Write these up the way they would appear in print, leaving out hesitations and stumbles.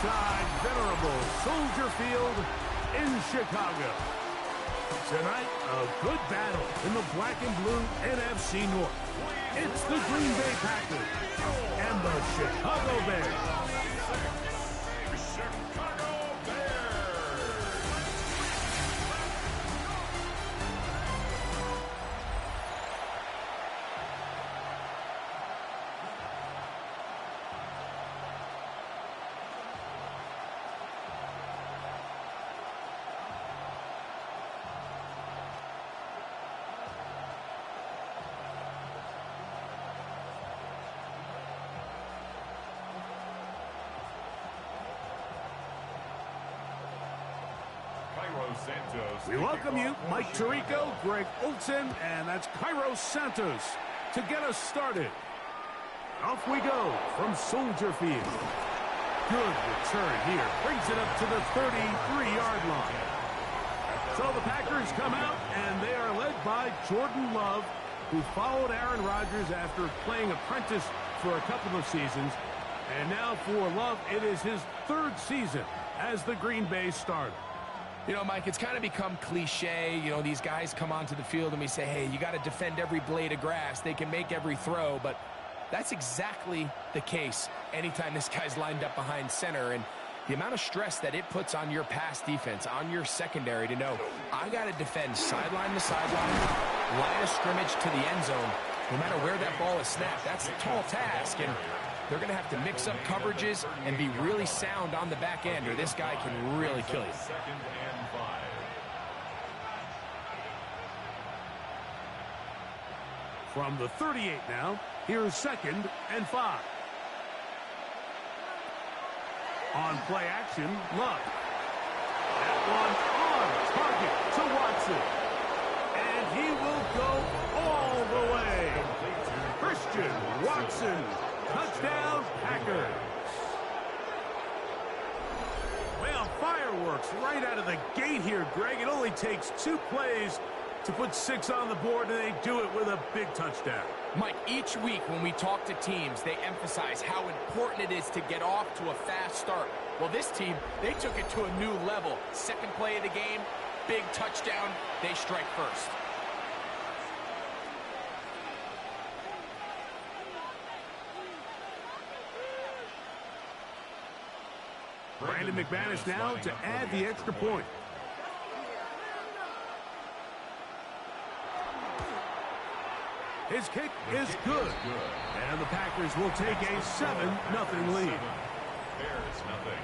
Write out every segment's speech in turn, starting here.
inside venerable Soldier Field in Chicago. Tonight, a good battle in the black and blue NFC North. It's the Green Bay Packers and the Chicago Bears. We welcome you, Mike Tirico, Greg Olson, and that's Cairo Santos to get us started. Off we go from Soldier Field. Good return here. Brings it up to the 33-yard line. So the Packers come out, and they are led by Jordan Love, who followed Aaron Rodgers after playing apprentice for a couple of seasons. And now for Love, it is his third season as the Green Bay starter. You know, Mike, it's kind of become cliche. You know, these guys come onto the field and we say, hey, you got to defend every blade of grass. They can make every throw, but that's exactly the case anytime this guy's lined up behind center. And the amount of stress that it puts on your pass defense, on your secondary to know, I got to defend sideline to sideline, line of scrimmage to the end zone, no matter where that ball is snapped. That's a tall task, and they're going to have to mix up coverages and be really sound on the back end, or this guy can really kill you. From the 38 now, here's 2nd and 5. On play action, Love. That one on target to Watson. And he will go all the way. Christian Watson, touchdown Packers. Well, fireworks right out of the gate here, Greg. It only takes 2 plays to put 6 on the board, and they do it with a big touchdown. Mike, each week when we talk to teams, they emphasize how important it is to get off to a fast start. Well, this team, they took it to a new level. 2nd play of the game, big touchdown, they strike first. Brandon McManus now to add the extra point. His kick is good. And the Packers will take a 7-0 lead. Bears nothing.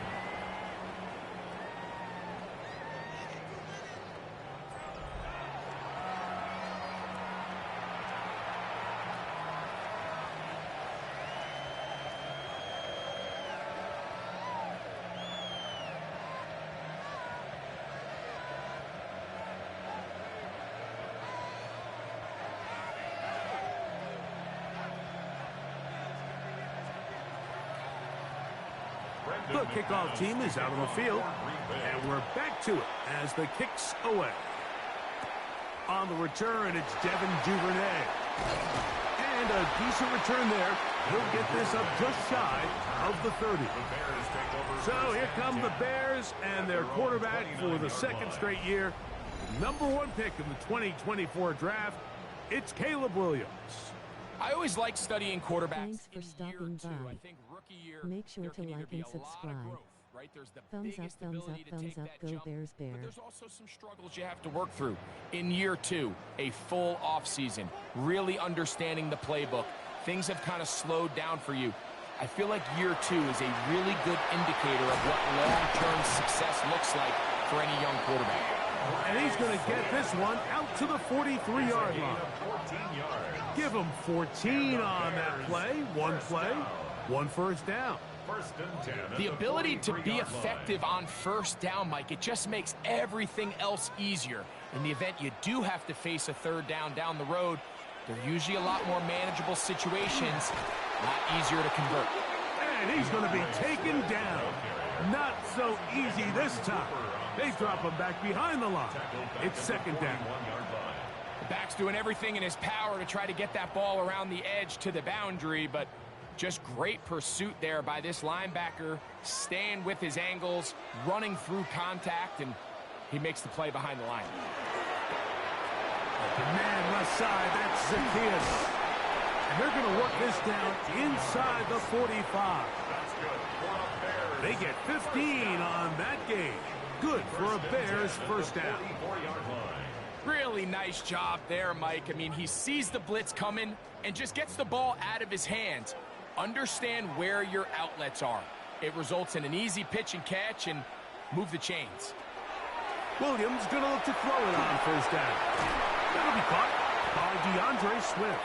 The kickoff team is out on the field, and we're back to it as the kick's away. On the return, it's Devin Duvernay. And a decent return there. He'll get this up just shy of the 30. So here come the Bears and their quarterback for the 2nd straight year. Number 1 pick in the 2024 draft, it's Caleb Williams. I always like studying quarterbacks. Thanks for stopping by. I think rookie year, make sure to like and subscribe. Right? There's the Thumbs up, thumbs up, thumbs up, go Bears, Bears. But there's also some struggles you have to work through. In year 2, a full off season, really understanding the playbook. Things have kind of slowed down for you. I feel like year 2 is a really good indicator of what long-term success looks like for any young quarterback. And he's going to get this one out to the 43-yard line. Give him 14 on that play. 1 first down. The ability to be effective on first down, Mike, it just makes everything else easier. In the event you do have to face a 3rd down the road, they're usually a lot more manageable situations, a lot easier to convert. And he's going to be taken down. Not so easy this time. They drop him back behind the line. It's 2nd down. The back's doing everything in his power to try to get that ball around the edge to the boundary, but Just great pursuit there by this linebacker, staying with his angles, running through contact, and he makes the play behind the line. The man left side, that's Zacchaeus. And they're going to work this down inside the 45. They get 15 on that game. Good for a Bears first down. Really nice job there, Mike. I mean, he sees the blitz coming and just gets the ball out of his hands. Understand where your outlets are. It results in an easy pitch and catch and move the chains. Williams going to look to throw it on first down. That'll be caught by DeAndre Swift.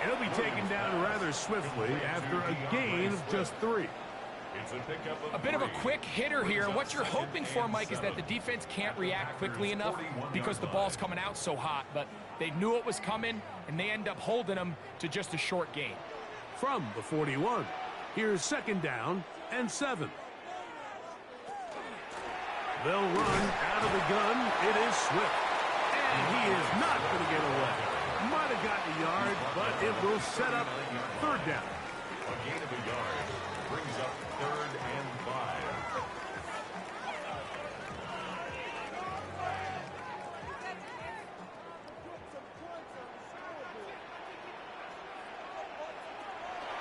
It'll be taken down rather swiftly after a gain of just 3. A bit of a quick hitter here. What you're hoping for, Mike, is that the defense can't react quickly enough because the ball's coming out so hot. But they knew it was coming, and they end up holding them to just a short gain. From the 41, here's second down and 7. They'll run out of the gun. It is Swift. And he is not going to get away. Might have gotten a yard, but it will set up third down. A gain of a yard brings up 3rd and 5.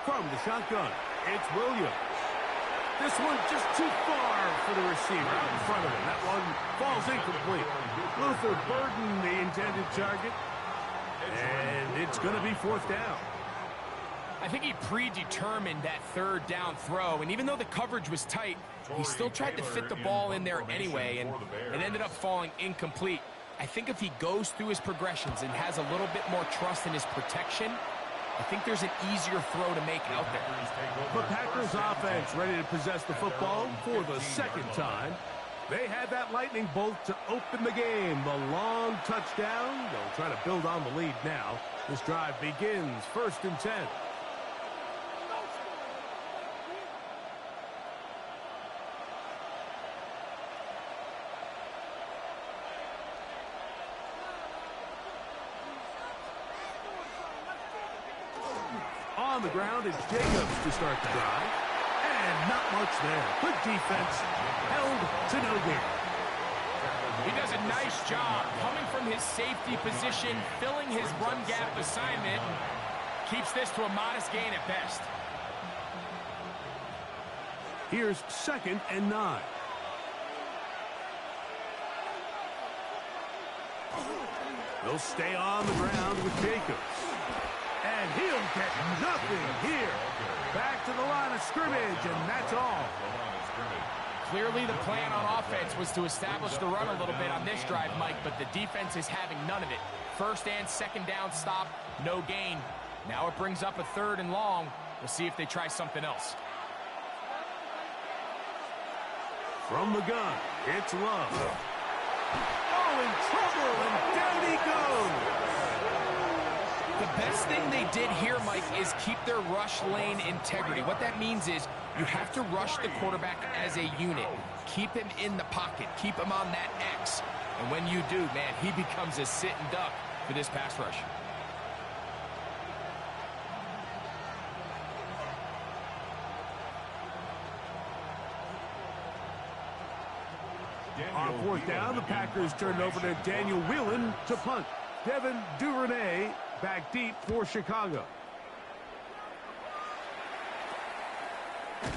From the shotgun, it's Williams. This one just too far for the receiver out in front of him. That one falls incomplete. Luther Burden, the intended target. And it's going to be 4th down. I think he predetermined that 3rd down throw, and even though the coverage was tight, he still tried to fit the ball in there anyway, and it ended up falling incomplete. I think if he goes through his progressions and has a little bit more trust in his protection, I think there's an easier throw to make out there. The Packers offense ready to possess the football for the second time. They had that lightning bolt to open the game. The long touchdown. They'll try to build on the lead now. This drive begins 1st and 10. On the ground, it's Jacobs to start the drive. And not much there. Good defense. Held to no gain. He does a nice job coming from his safety position, filling his run gap assignment, and keeps this to a modest gain at best. Here's 2nd and 9. They'll stay on the ground with Jacobs. And he'll get nothing here. Back to the line of scrimmage, and that's all. Clearly the plan on offense was to establish the run a little bit on this drive, Mike, but the defense is having none of it. 1st and 2nd down stop, no gain. Now it brings up a 3rd and long. We'll see if they try something else. From the gun, it's Love. Oh, in trouble, and down he goes. The best thing they did here, Mike, is keep their rush lane integrity. What that means is you have to rush the quarterback as a unit. Keep him in the pocket. Keep him on that X. And when you do, man, he becomes a sitting duck for this pass rush. On 4th down, the Packers turned over to Daniel Whelan to punt. Devin Duvernay back deep for Chicago. And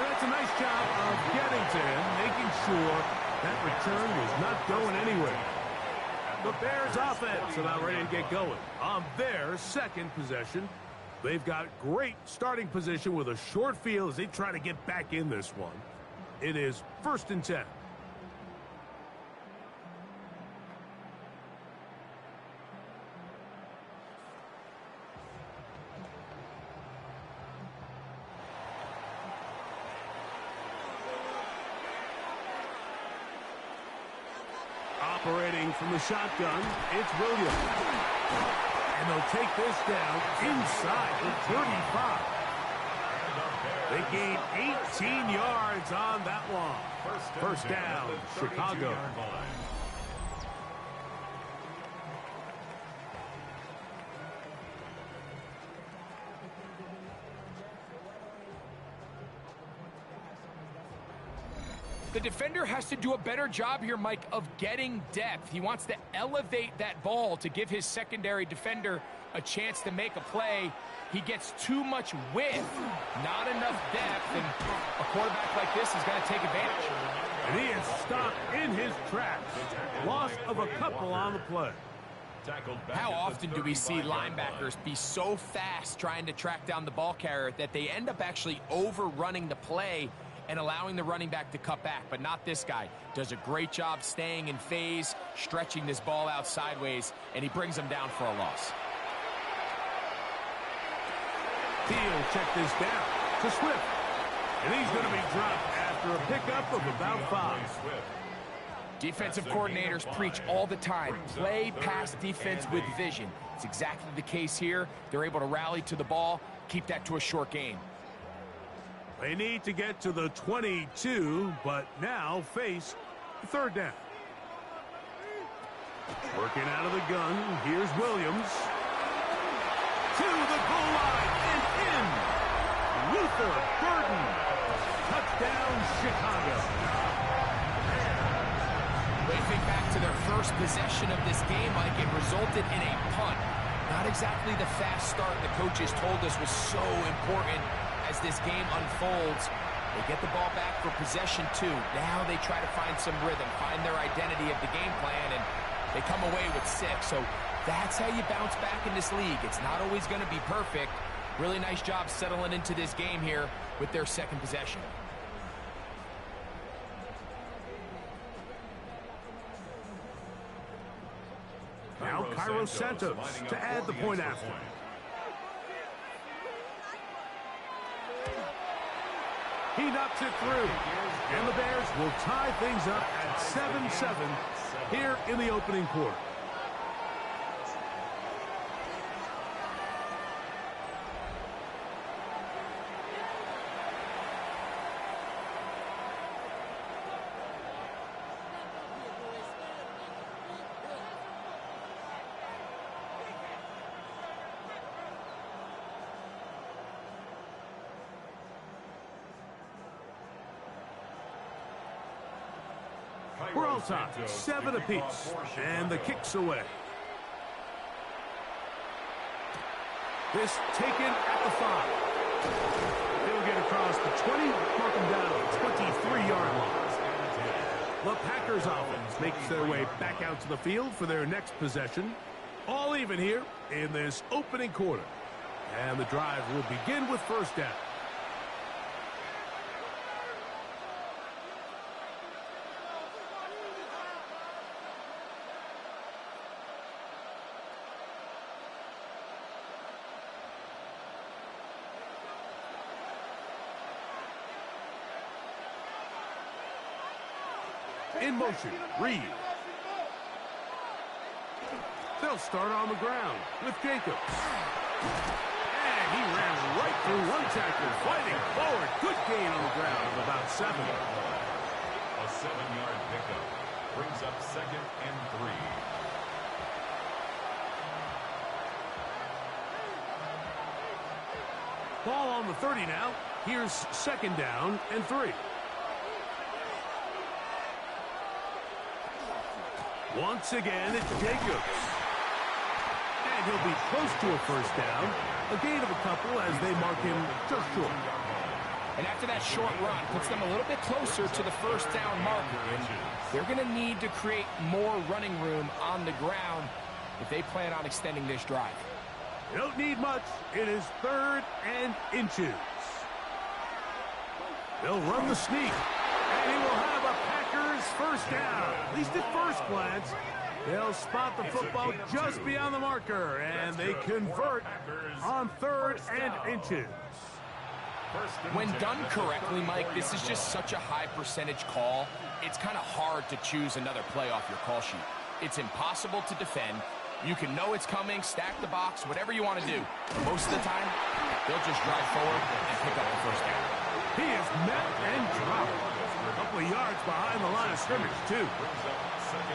that's a nice job of getting to him, making sure that return was not going anywhere. The Bears offense about ready to get going on their 2nd possession. They've got great starting position with a short field as they try to get back in this one. It is 1st and 10. Operating from the shotgun, it's Williams. And they'll take this down inside the 35. They gain 18 yards on that one. 1st down, Chicago. The defender has to do a better job here, Mike, of getting depth. He wants to elevate that ball to give his secondary defender a chance to make a play. He gets too much width, not enough depth, and a quarterback like this is going to take advantage. And he is stopped in his tracks. Loss of a couple on the play. How often do we see linebackers be so fast trying to track down the ball carrier that they end up actually overrunning the play and allowing the running back to cut back? But not this guy. Does a great job staying in phase, stretching this ball out sideways, and he brings him down for a loss. He'll check this down to Swift. And he's going to be dropped after a pickup of about 5. Defensive coordinators preach all the time, play pass defense with vision. It's exactly the case here. They're able to rally to the ball, keep that to a short gain. They need to get to the 22, but now face third down. Working out of the gun, here's Williams. To the goal line and in. Luther Burden. Touchdown, Chicago. When you think back to their first possession of this game, Mike, it resulted in a punt. Not exactly the fast start the coaches told us was so important as this game unfolds. They get the ball back for possession 2. Now they try to find some rhythm, find their identity of the game plan, and they come away with 6. So that's how you bounce back in this league. It's not always going to be perfect. Really nice job settling into this game here with their second possession. Now Cairo Santos to add the point after. He knocks it through. And the Bears will tie things up at 7-7 here in the opening quarter. We're all tied, 7 apiece, and the kick's away. This taken at the 5. They'll get across the 20, mark them down at the 23-yard line. The Packers offense makes their way back out to the field for their next possession. All even here in this opening quarter. And the drive will begin with first down. In motion, Reed. They'll start on the ground with Jacobs. And he ran right through one tackle, fighting forward. Good gain on the ground of about 7. A 7-yard pickup brings up 2nd and 3. Ball on the 30 now. Here's 2nd down and 3. Once again, it's Jacobs. And he'll be close to a first down. A gain of a couple as they mark him just short. And after that short run, puts them a little bit closer to the first down marker. And they're going to need to create more running room on the ground if they plan on extending this drive. They don't need much. It is 3rd and inches. They'll run the sneak. And he will have a Packers first down. At least at first glance, they'll spot the football just beyond the marker, and they convert on 3rd and inches. When done correctly, Mike, this is just such a high percentage call. It's kind of hard to choose another play off your call sheet. It's impossible to defend. You can know it's coming, stack the box, whatever you want to do. Most of the time, they'll just drive forward and pick up the first down. He is met and dropped. A couple of yards behind the line of scrimmage, too.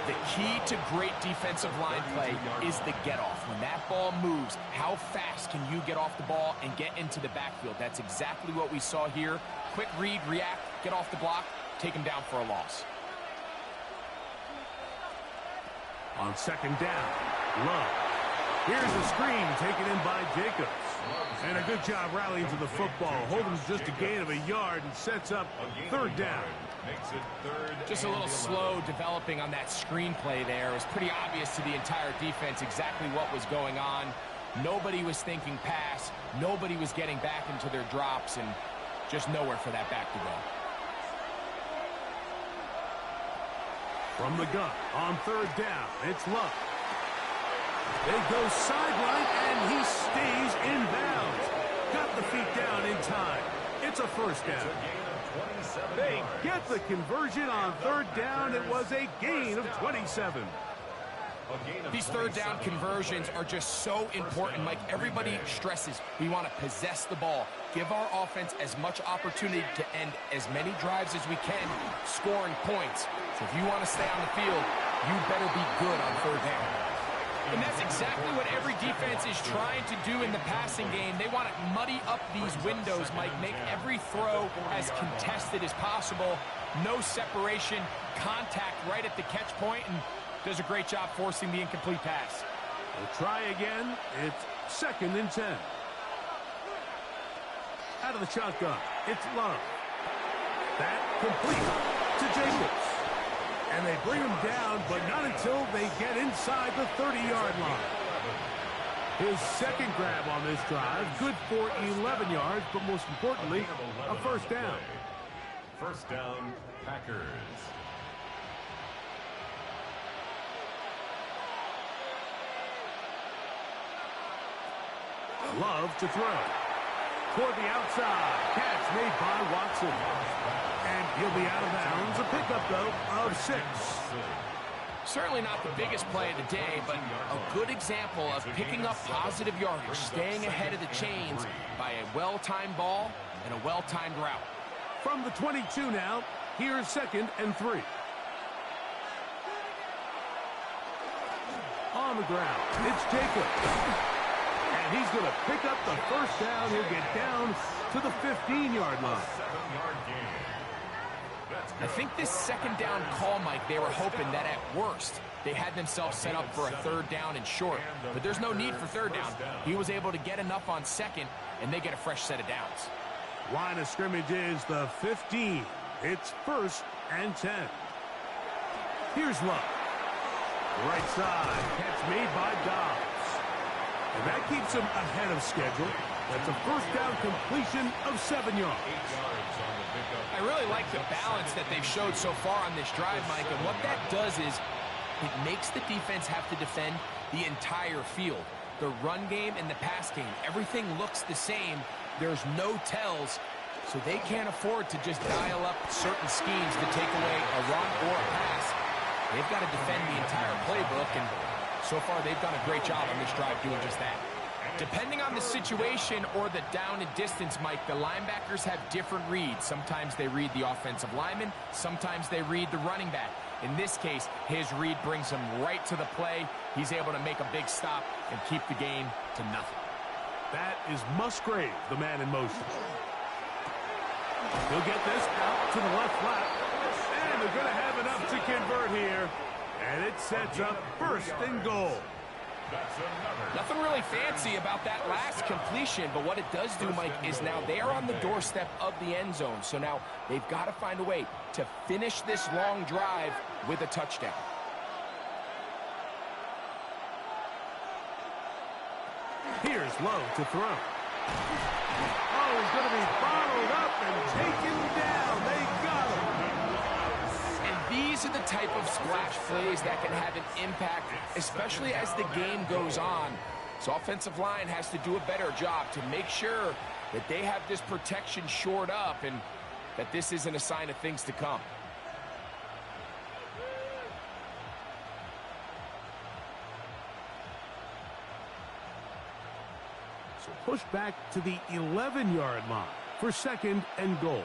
The key to great defensive line play is the get-off. When that ball moves, how fast can you get off the ball and get into the backfield? That's exactly what we saw here. Quick read, react, get off the block. take him down for a loss. On second down, Love. Here's a screen taken in by Jacobs. And a good job rallying to the football. Holding just a gain of a yard and sets up third down. Makes it third. Just a little slow developing on that screenplay there. It was pretty obvious to the entire defense exactly what was going on. Nobody was thinking pass. Nobody was getting back into their drops, and just nowhere for that back to go. From the gun on third down, it's Love. They go sideline, and he stays in bounds. Got the feet down in time. It's a first down. They get the conversion on third down. It was a gain of 27. These third down conversions are just so important, Mike. Everybody stresses we want to possess the ball, give our offense as much opportunity to end as many drives as we can, scoring points. So if you want to stay on the field, you better be good on third down. And that's exactly what every defense is trying to do in the passing game. They want to muddy up these windows, Mike, make every throw as contested as possible. No separation, contact right at the catch point, and does a great job forcing the incomplete pass. We'll try again. It's second and 10. Out of the shotgun, it's Love. That complete to Jacobs. And they bring him down, but not until they get inside the 30-yard line. His second grab on this drive, good for 11 yards, but most importantly, a first down. First down, Packers. Love to throw. Toward the outside. Catch made by Watson. And he'll be out of bounds. A pickup, though, of 6. Certainly not the biggest play of the day, but a good example of picking up positive yardage, staying ahead of the chains by a well-timed ball and a well-timed route. From the 22 now, here's second and 3. On the ground, it's Jacobs. And he's going to pick up the first down. He'll get down to the 15-yard line. 7-yard gain. I think this second down call, Mike, they were hoping that at worst they had themselves set up for a third down and short. But there's no need for third down. He was able to get enough on second, and they get a fresh set of downs. Line of scrimmage is the 15. It's first and 10. Here's Love. Right side. Catch made by Dobbs. And that keeps him ahead of schedule. That's a first down completion of 7 yards. 8 yards on the pickup. I really like the balance that they've showed so far on this drive, Mike. And what that does is it makes the defense have to defend the entire field. The run game and the pass game, everything looks the same. There's no tells, so they can't afford to just dial up certain schemes to take away a run or a pass. They've got to defend the entire playbook, and so far they've done a great job on this drive doing just that. Depending on the situation or the down and distance, Mike, the linebackers have different reads. Sometimes they read the offensive lineman. Sometimes they read the running back. In this case, his read brings him right to the play. He's able to make a big stop and keep the game to nothing. That is Musgrave, the man in motion. He'll get this out to the left flat. And they're going to have enough to convert here. And it sets up first and goal. Nothing really fancy about that last completion, but what it does do, Mike, is now they are on the doorstep of the end zone. So now they've got to find a way to finish this long drive with a touchdown. Here's Lowe to throw. Oh, he's going to be bottled up and taken down. They got him. These are the type of splash plays that can have an impact, especially as the game goes on. So offensive line has to do a better job to make sure that they have this protection shored up and that this isn't a sign of things to come. So push back to the 11-yard line for second and goal.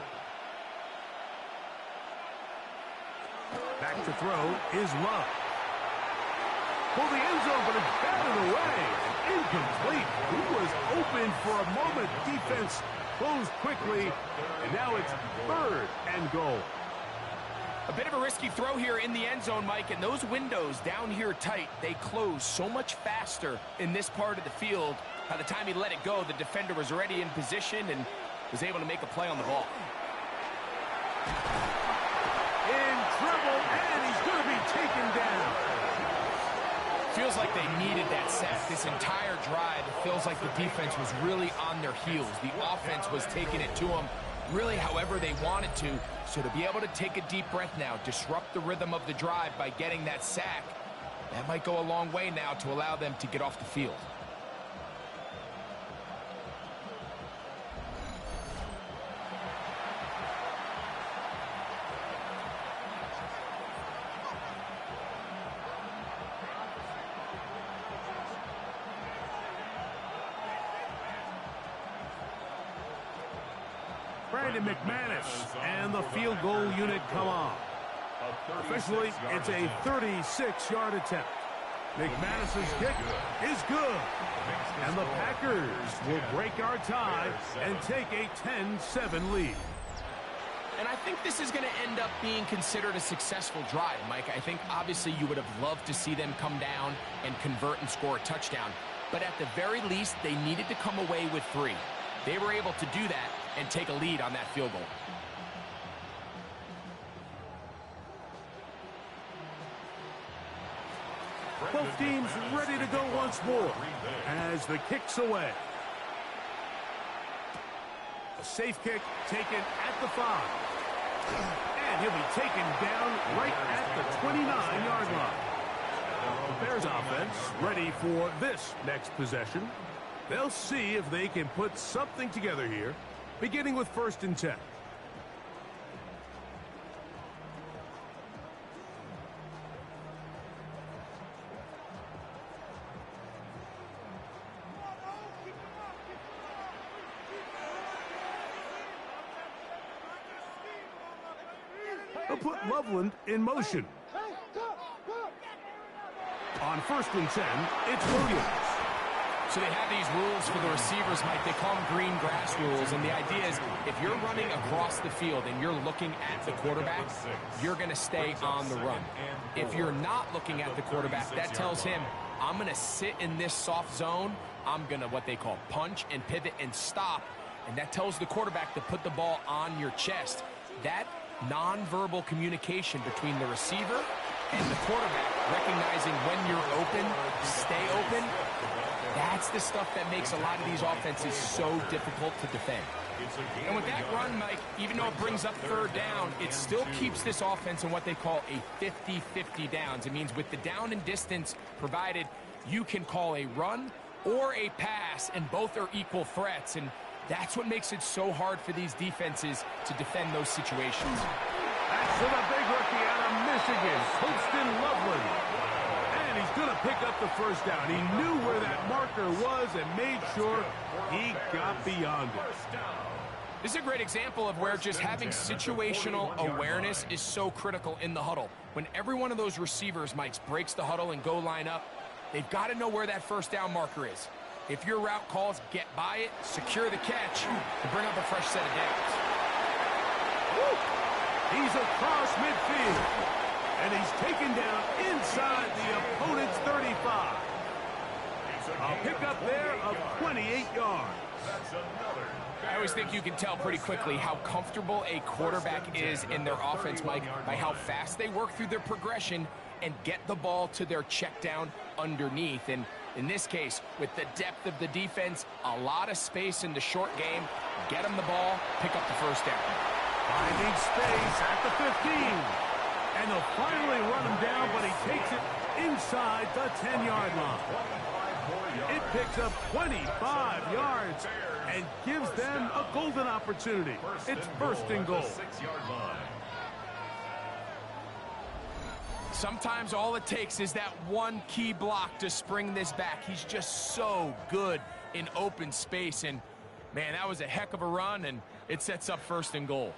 Back to throw is Love. Pull the end zone, but it's batted away. Incomplete. He was open for a moment. Defense closed quickly, and now it's third and goal. A bit of a risky throw here in the end zone, Mike, and those windows down here tight, they close so much faster in this part of the field. By the time he let it go, the defender was already in position and was able to make a play on the ball. In trouble, and he's going to be taken down. Feels like they needed that sack this entire drive. It feels like the defense was really on their heels. The offense was taking it to them really however they wanted to. So to be able to take a deep breath now, disrupt the rhythm of the drive by getting that sack, that might go a long way now to allow them to get off the field. Brandon McManus and the field goal unit come on. Officially, it's a 36-yard attempt. McManus's kick is good. And the Packers will break our tie and take a 10-7 lead. And I think this is going to end up being considered a successful drive, Mike. I think obviously you would have loved to see them come down and convert and score a touchdown. But at the very least, they needed to come away with 3. They were able to do that and take a lead on that field goal. Both teams ready to go once more as the kick's away. A safe kick taken at the 5. And he'll be taken down right at the 29-yard line. The Bears offense ready for this next possession. They'll see if they can put something together here, beginning with 1st and 10. They'll put Loveland in motion. On 1st and 10, it's Williams. So they have these rules for the receivers, Mike. They call them green grass rules. And the idea is if you're running across the field and you're looking at the quarterback, you're going to stay on the run. If you're not looking at the quarterback, that tells him, I'm going to sit in this soft zone. I'm going to what they call punch and pivot and stop. And that tells the quarterback to put the ball on your chest. That nonverbal communication between the receiver and the quarterback, recognizing when you're open, stay open, that's the stuff that makes a lot of these offenses so difficult to defend. And with that run, Mike, even though it brings up 3rd down, it still keeps this offense in what they call a 50-50 downs. It means with the down and distance provided, you can call a run or a pass, and both are equal threats. And that's what makes it so hard for these defenses to defend those situations. That's to the big rookie out of Michigan, Colston Loveland. And he's going to pick up the 1st down. He knew where that marker was and made sure he got beyond it. This is a great example of where just having situational awareness is so critical in the huddle. When every one of those receivers, Mike, breaks the huddle and go line up, they've got to know where that 1st down marker is. If your route calls, get by it, secure the catch, and bring up a fresh set of downs. He's across midfield, and he's taken down inside the opponent's 35. A pickup there of 28 yards. I always think you can tell pretty quickly how comfortable a quarterback is in their offense, Mike, by how fast they work through their progression and get the ball to their check down underneath. And in this case, with the depth of the defense, a lot of space in the short game, get them the ball, pick up the 1st down. Finding space at the 15. And they'll finally run him down, but he takes it inside the 10-yard line. It picks up 25 yards and gives them a golden opportunity. It's 1st and goal. Sometimes all it takes is that one key block to spring this back. He's just so good in open space. And, man, that was a heck of a run, and it sets up 1st and goal.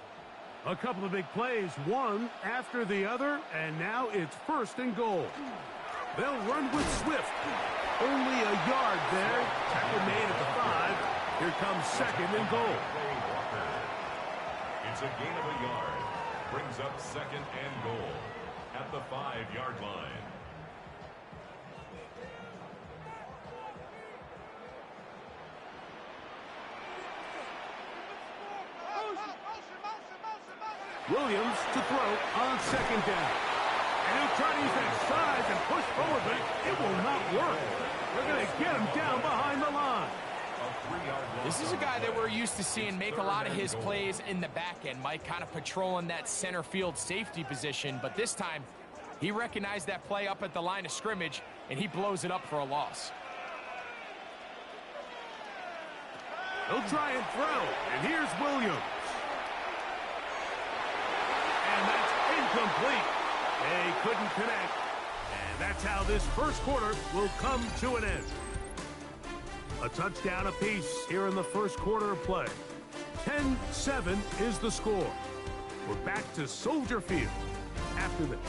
A couple of big plays, one after the other, and now it's 1st and goal. They'll run with Swift. Only a yard there. Tackle made at the 5. Here comes 2nd and goal. It's a gain of a yard. brings up second and goal at the 5-yard line. Williams to throw on second down. And he'll try to use that size and push forward, but it will not work. They're going to get him down behind the line. This is a guy that we're used to seeing make a lot of his plays in the back end, Mike, kind of patrolling that center field safety position. But this time, he recognized that play up at the line of scrimmage, and he blows it up for a loss. He'll try and throw, and here's Williams. And that's incomplete. They couldn't connect. And that's how this first quarter will come to an end. A touchdown apiece here in the first quarter of play. 10-7 is the score. We're back to Soldier Field after this.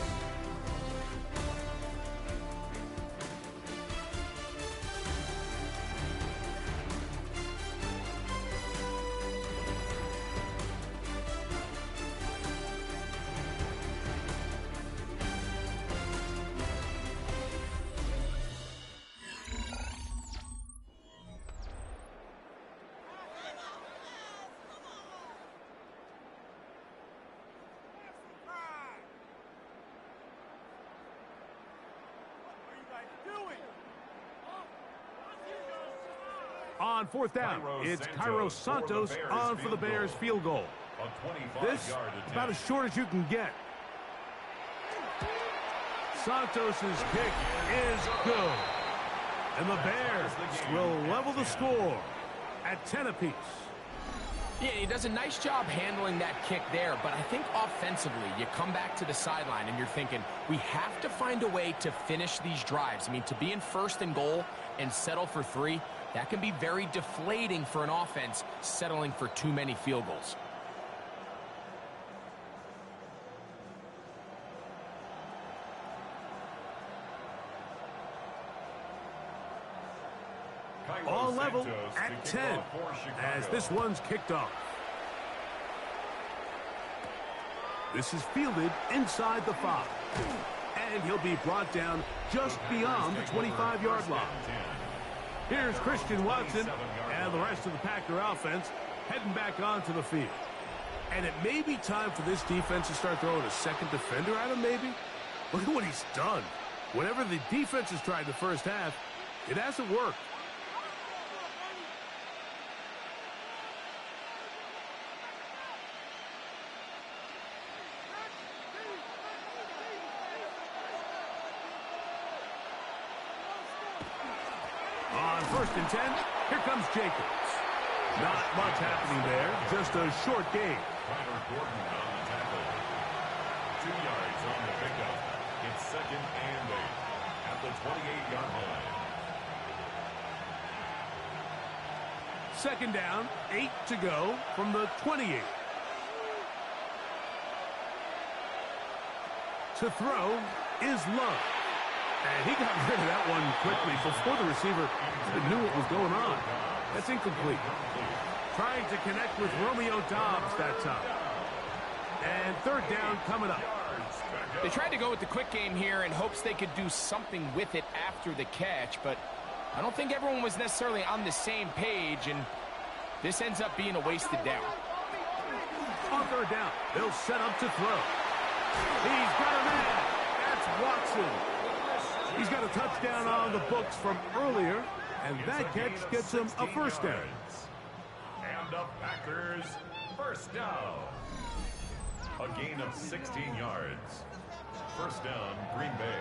On fourth down, it's Cairo Santos on for the Bears field goal. This, about as short as you can get. Santos's kick is good. And the Bears will level the score at 10 apiece. Yeah, he does a nice job handling that kick there, but I think offensively, you come back to the sideline and you're thinking, we have to find a way to finish these drives. I mean, to be in first and goal and settle for 3, that can be very deflating for an offense settling for too many field goals. All level at 10 as this one's kicked off. This is fielded inside the 5. And he'll be brought down just beyond the 25-yard line. Here's Christian Watson and the rest of the Packer offense heading back onto the field. And it may be time for this defense to start throwing a second defender at him, maybe. Look at what he's done. Whatever the defense has tried the first half, it hasn't worked. On first and 10, here comes Jacobs. Not much happening there, just a short gain. Gordon on the tackle. 2 yards on the pickup. It's second and 8 at the 28-yard line. Second down, 8 to go from the 28. To throw is Love. And he got rid of that one quickly before the receiver even knew what was going on. That's incomplete. Trying to connect with Romeo Doubs that time. And third down coming up. They tried to go with the quick game here in hopes they could do something with it after the catch, but I don't think everyone was necessarily on the same page, and this ends up being a wasted down. On third down, they'll set up to throw. He's got a man. That's Watson. He's got a touchdown on the books from earlier, and that catch gets him a first down. And the Packers first down. A gain of 16 yards. First down, Green Bay.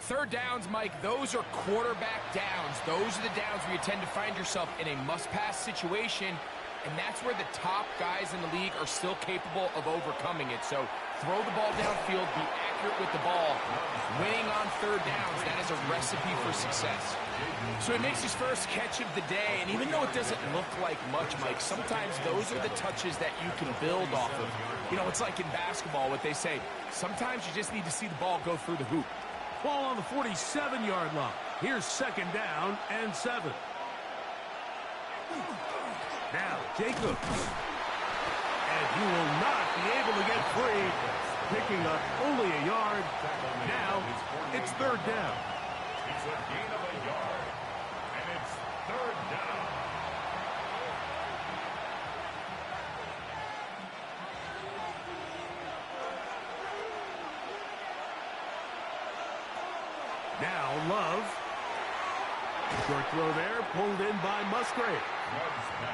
Third downs, Mike, those are quarterback downs. Those are the downs where you tend to find yourself in a must-pass situation, and that's where the top guys in the league are still capable of overcoming it. So throw the ball downfield, be accurate with the ball. Winning on third downs, that is a recipe for success. So he makes his first catch of the day, and even though it doesn't look like much, Mike, sometimes those are the touches that you can build off of. You know, it's like in basketball, what they say, sometimes you just need to see the ball go through the hoop. Ball on the 47-yard line. Here's second down and 7. Now Jacobs. And he will not be able to get free. Picking up only a yard. Now it's third down. It's a gain of a yard. And it's third down. Now Love. Short throw there, pulled in by Musgrave.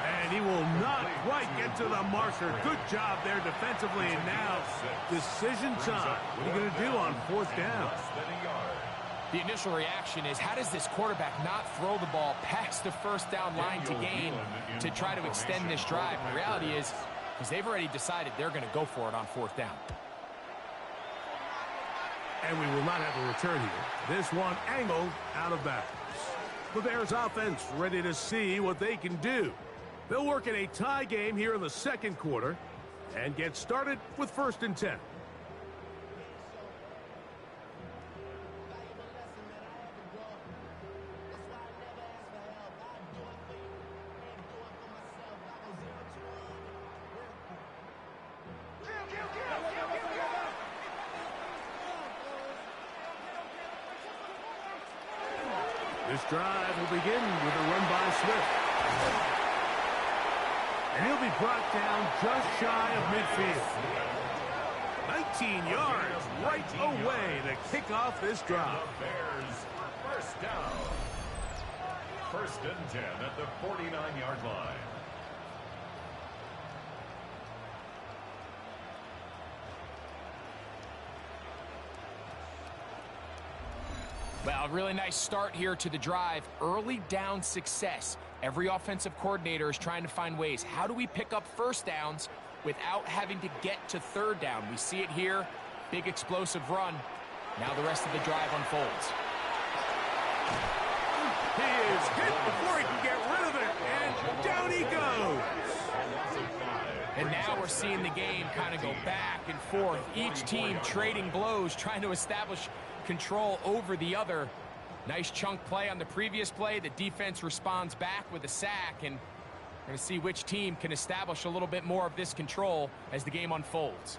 And he will not quite get to the marker. Good job there defensively. And now decision time. What are you going to do on fourth down? The initial reaction is, how does this quarterback not throw the ball past the first down line to gain to try to extend this drive? The reality is, because they've already decided they're going to go for it on fourth down. And we will not have a return here. This one angled out of bounds. The Bears offense ready to see what they can do. They'll work in a tie game here in the second quarter and get started with 1st and 10. This drive will begin with a run by Swift. And he'll be brought down just shy of midfield. 19 yards right away to kick off this drive. The Bears first down. 1st and 10 at the 49-yard line. Well, a really nice start here to the drive. Early down success. Every offensive coordinator is trying to find ways. How do we pick up first downs without having to get to third down? We see it here. Big explosive run. Now the rest of the drive unfolds. He is hit before he can get rid of it. And down he goes. And now we're seeing the game kind of go back and forth. Each team trading blows, trying to establish control over the other. Nice chunk play on the previous play. The defense responds back with a sack, and we're going to see which team can establish a little bit more of this control as the game unfolds.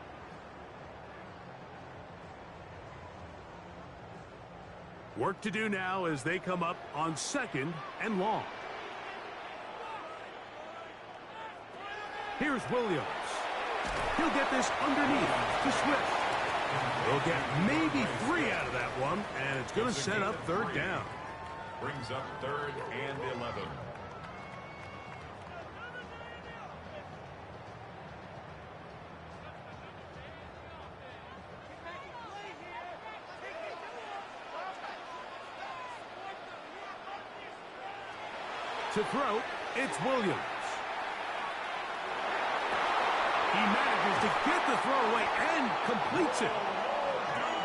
Work to do now as they come up on 2nd and long. Here's Williams. He'll get this underneath to Swift. They'll get maybe 3 out of that one, and it's going to set up third down. Brings up 3rd and 11. To throw, it's Williams. He manages to get the throw away and completes it.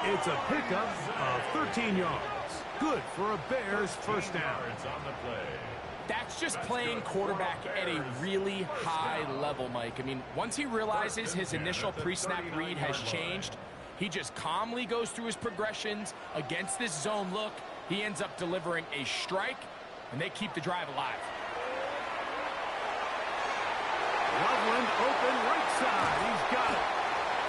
It's a pickup of 13 yards. Good for a Bears first down. That's just playing quarterback at a really high level, Mike. I mean, once he realizes his initial pre-snap read has changed, he just calmly goes through his progressions against this zone look. He ends up delivering a strike, and they keep the drive alive. Loveland open right side. He's got it.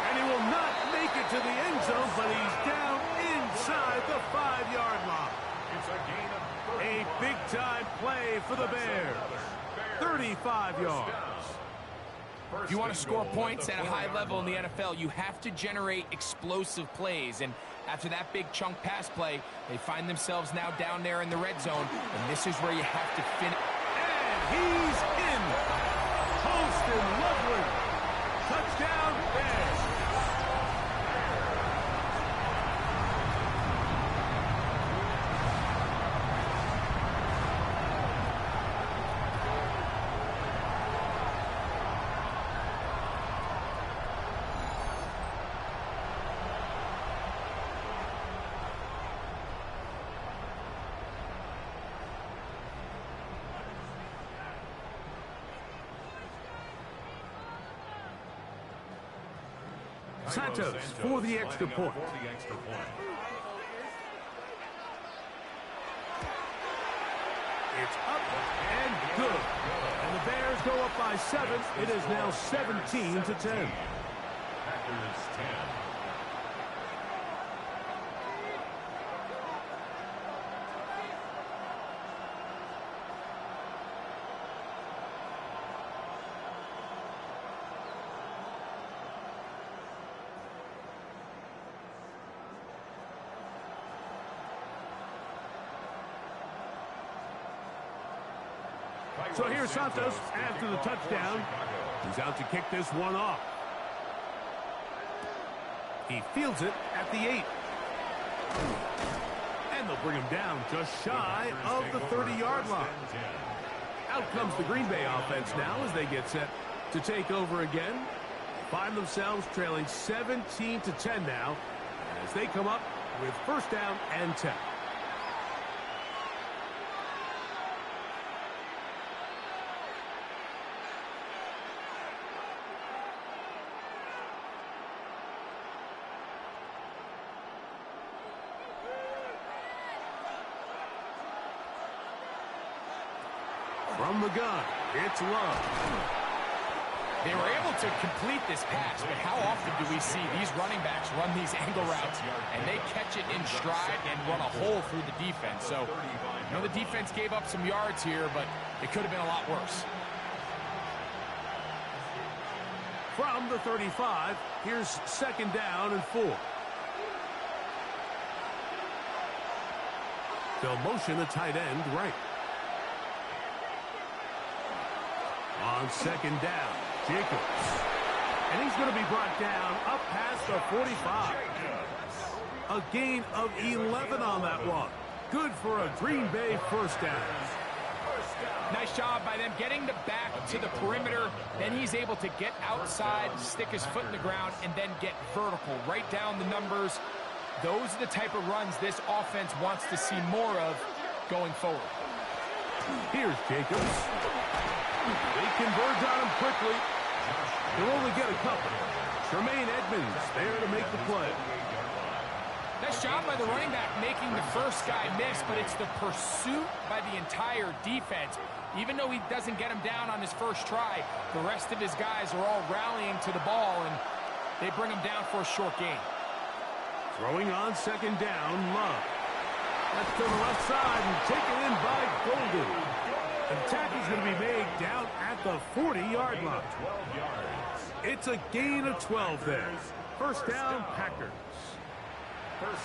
And he will not make it to the end zone, but he's down inside the 5-yard line. It's a gain of 30. A big-time play for the Bears. 35 yards. If you want to score points at a high level in the NFL, you have to generate explosive plays. And after that big chunk pass play, they find themselves now down there in the red zone. And this is where you have to finish. And he's in. Holston Loveland. Touchdown, Bears. Santos for the extra point. It's up and good. And the Bears go up by 7. It is now 17-10. Packers 10. So here's Santos after the touchdown. He's out to kick this one off. He fields it at the 8. And they'll bring him down just shy of the 30-yard line. Out comes the Green Bay offense now as they get set to take over again. Find themselves trailing 17-10 now as they come up with first down and 10. From the gun, it's Love. They were able to complete this pass, but how often do we see these running backs run these angle routes and they catch it in stride and run a hole through the defense? So, you know, the defense gave up some yards here, but it could have been a lot worse. From the 35, here's second down and 4. They'll motion the tight end right. On second down, Jacobs. And he's going to be brought down up past the 45. A gain of 11 on that one. Good for a Green Bay first down. Nice job by them getting the back to the perimeter. Then he's able to get outside, stick his foot in the ground, and then get vertical. Right down the numbers. Those are the type of runs this offense wants to see more of going forward. Here's Jacobs. They converge on him quickly. He'll only get a couple. Tremaine Edmonds there to make the play. Nice job by the running back making the first guy miss, but it's the pursuit by the entire defense. Even though he doesn't get him down on his first try, the rest of his guys are all rallying to the ball, and they bring him down for a short gain. Throwing on second down, Love. That's to the left side and taken in by Golden. The tackle's going to be made down at the 40-yard line. It's a gain of 12 there. First down, Packers.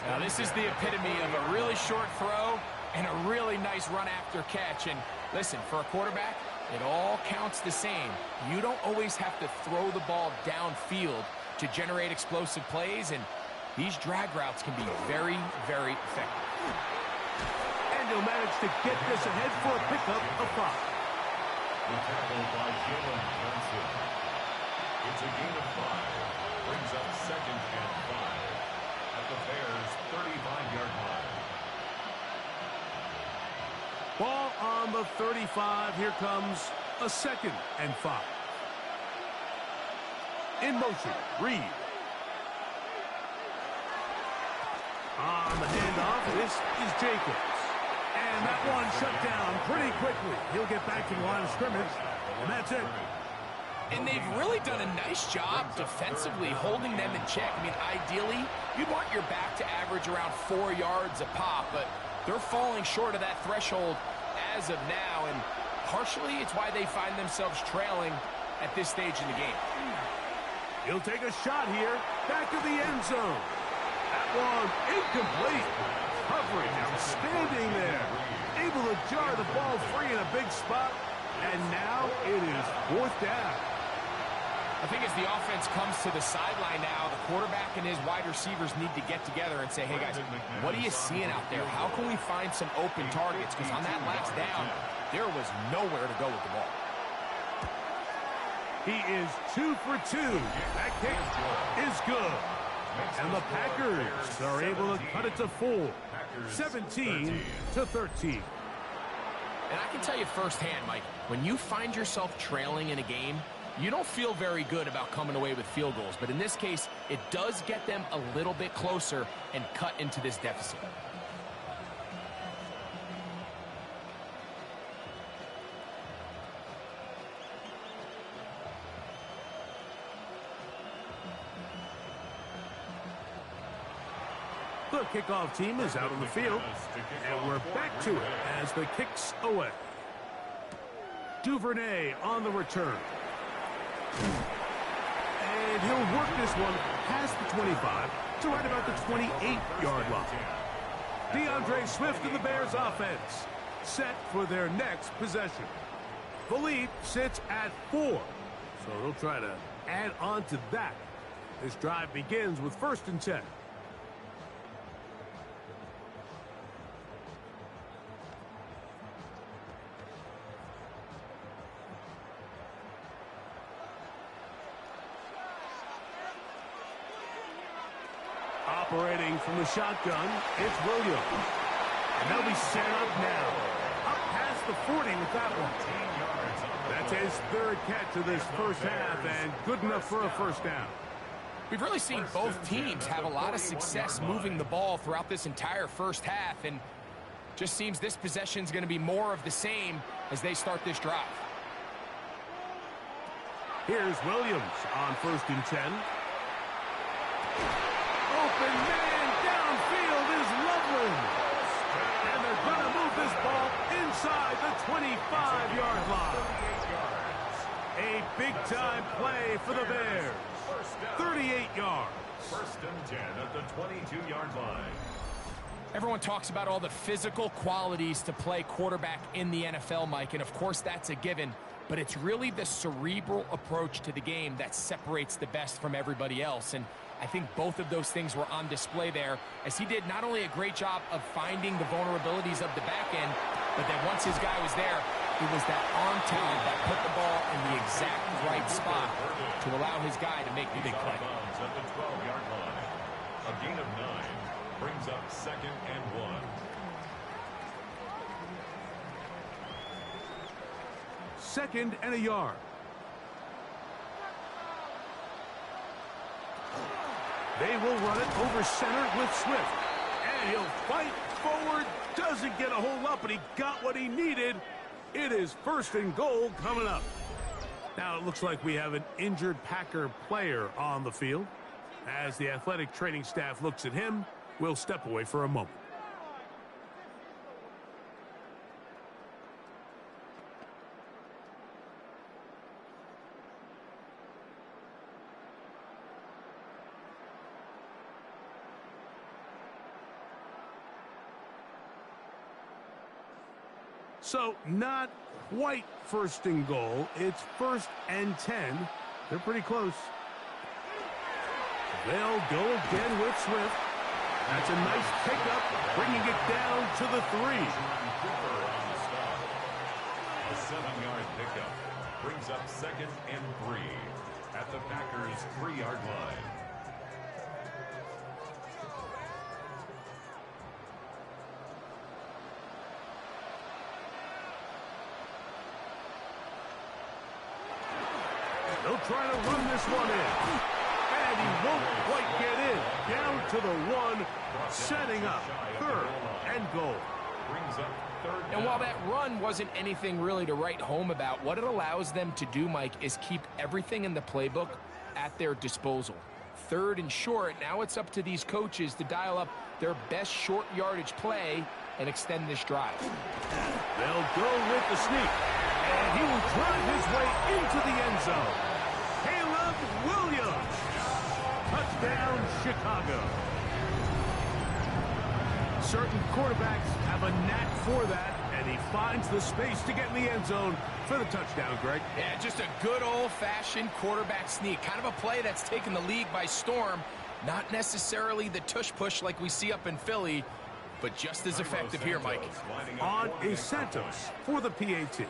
Now, this is the epitome of a really short throw and a really nice run after catch. And listen, for a quarterback, it all counts the same. You don't always have to throw the ball downfield to generate explosive plays, and these drag routes can be very, very effective. And he'll manage to get this ahead for a pickup of 5. The tackle by Jalen Johnson. It's a gain of 5. Brings up second and 5 at the Bears' 35-yard line. Ball on the 35. Here comes a second and 5. In motion, Reed. On the handoff, this is Jacobs. And that one shut down pretty quickly. He'll get back to the line of scrimmage, and that's it. And they've really done a nice job defensively holding them in check. I mean, ideally, you'd want your back to average around 4 yards a pop, but they're falling short of that threshold as of now, and partially it's why they find themselves trailing at this stage in the game. He'll take a shot here, back of the end zone. That one incomplete. Covering outstanding there. Able to jar the ball free in a big spot, and now it is 4th down. I think as the offense comes to the sideline now, the quarterback and his wide receivers need to get together and say, hey guys, what are you seeing out there? How can we find some open targets? Because on that last down, there was nowhere to go with the ball. He is 2 for 2. That kick is good. And the Packers are able to cut it to 4. 17-13. And I can tell you firsthand, Mike, when you find yourself trailing in a game, you don't feel very good about coming away with field goals. But in this case, it does get them a little bit closer and cut into this deficit. The kickoff team is out on the field, and we're back to it as the kick's away. Duvernay on the return. And he'll work this one past the 25 to right about the 28-yard line. DeAndre Swift and the Bears offense set for their next possession. The lead sits at 4, so they'll try to add on to that. This drive begins with 1st and 10. Operating from the shotgun, it's Williams. And they'll be set up now. Up past the 40 with that one. That's his 3rd catch of this first half, and good enough for a first down. We've really seen both teams have a lot of success moving the ball throughout this entire first half, and just seems this possession is going to be more of the same as they start this drive. Here's Williams on 1st and 10. Open man downfield is Loveland. And they're going to move this ball inside the 25-yard line. A big-time play for the Bears. 38 yards. 1st and 10 at the 22-yard line. Everyone talks about all the physical qualities to play quarterback in the NFL, Mike, and of course that's a given, but it's really the cerebral approach to the game that separates the best from everybody else, and I think both of those things were on display there, as he did not only a great job of finding the vulnerabilities of the back end, but then once his guy was there, it was that arm talent that put the ball in the exact right spot to allow his guy to make the big play. At the 12-yard line. A gain of 9 brings up 2nd and 1. 2nd and a yard. They will run it over center with Swift. And he'll fight forward. Doesn't get a whole lot, but he got what he needed. It is 1st and goal coming up. Now it looks like we have an injured Packer player on the field. As the athletic training staff looks at him, we'll step away for a moment. So not quite 1st and goal. It's 1st and 10. They're pretty close. They'll go again with Swift. That's a nice pickup, bringing it down to the 3. A 7-yard pickup brings up 2nd and 3 at the Packers' 3-yard line. They'll try to run this one in. And he won't quite get in. Down to the 1, setting up 3rd and goal. Brings up 3rd down. And while that run wasn't anything really to write home about, what it allows them to do, Mike, is keep everything in the playbook at their disposal. 3rd and short, now it's up to these coaches to dial up their best short yardage play and extend this drive. They'll go with the sneak. And he will drive his way into the end zone. Caleb Williams. Touchdown, Chicago. Certain quarterbacks have a knack for that, and he finds the space to get in the end zone for the touchdown, Greg. Yeah, just a good old-fashioned quarterback sneak. Kind of a play that's taken the league by storm. Not necessarily the tush-push like we see up in Philly, but just as effective here, Mike. On is Santos for the PAT.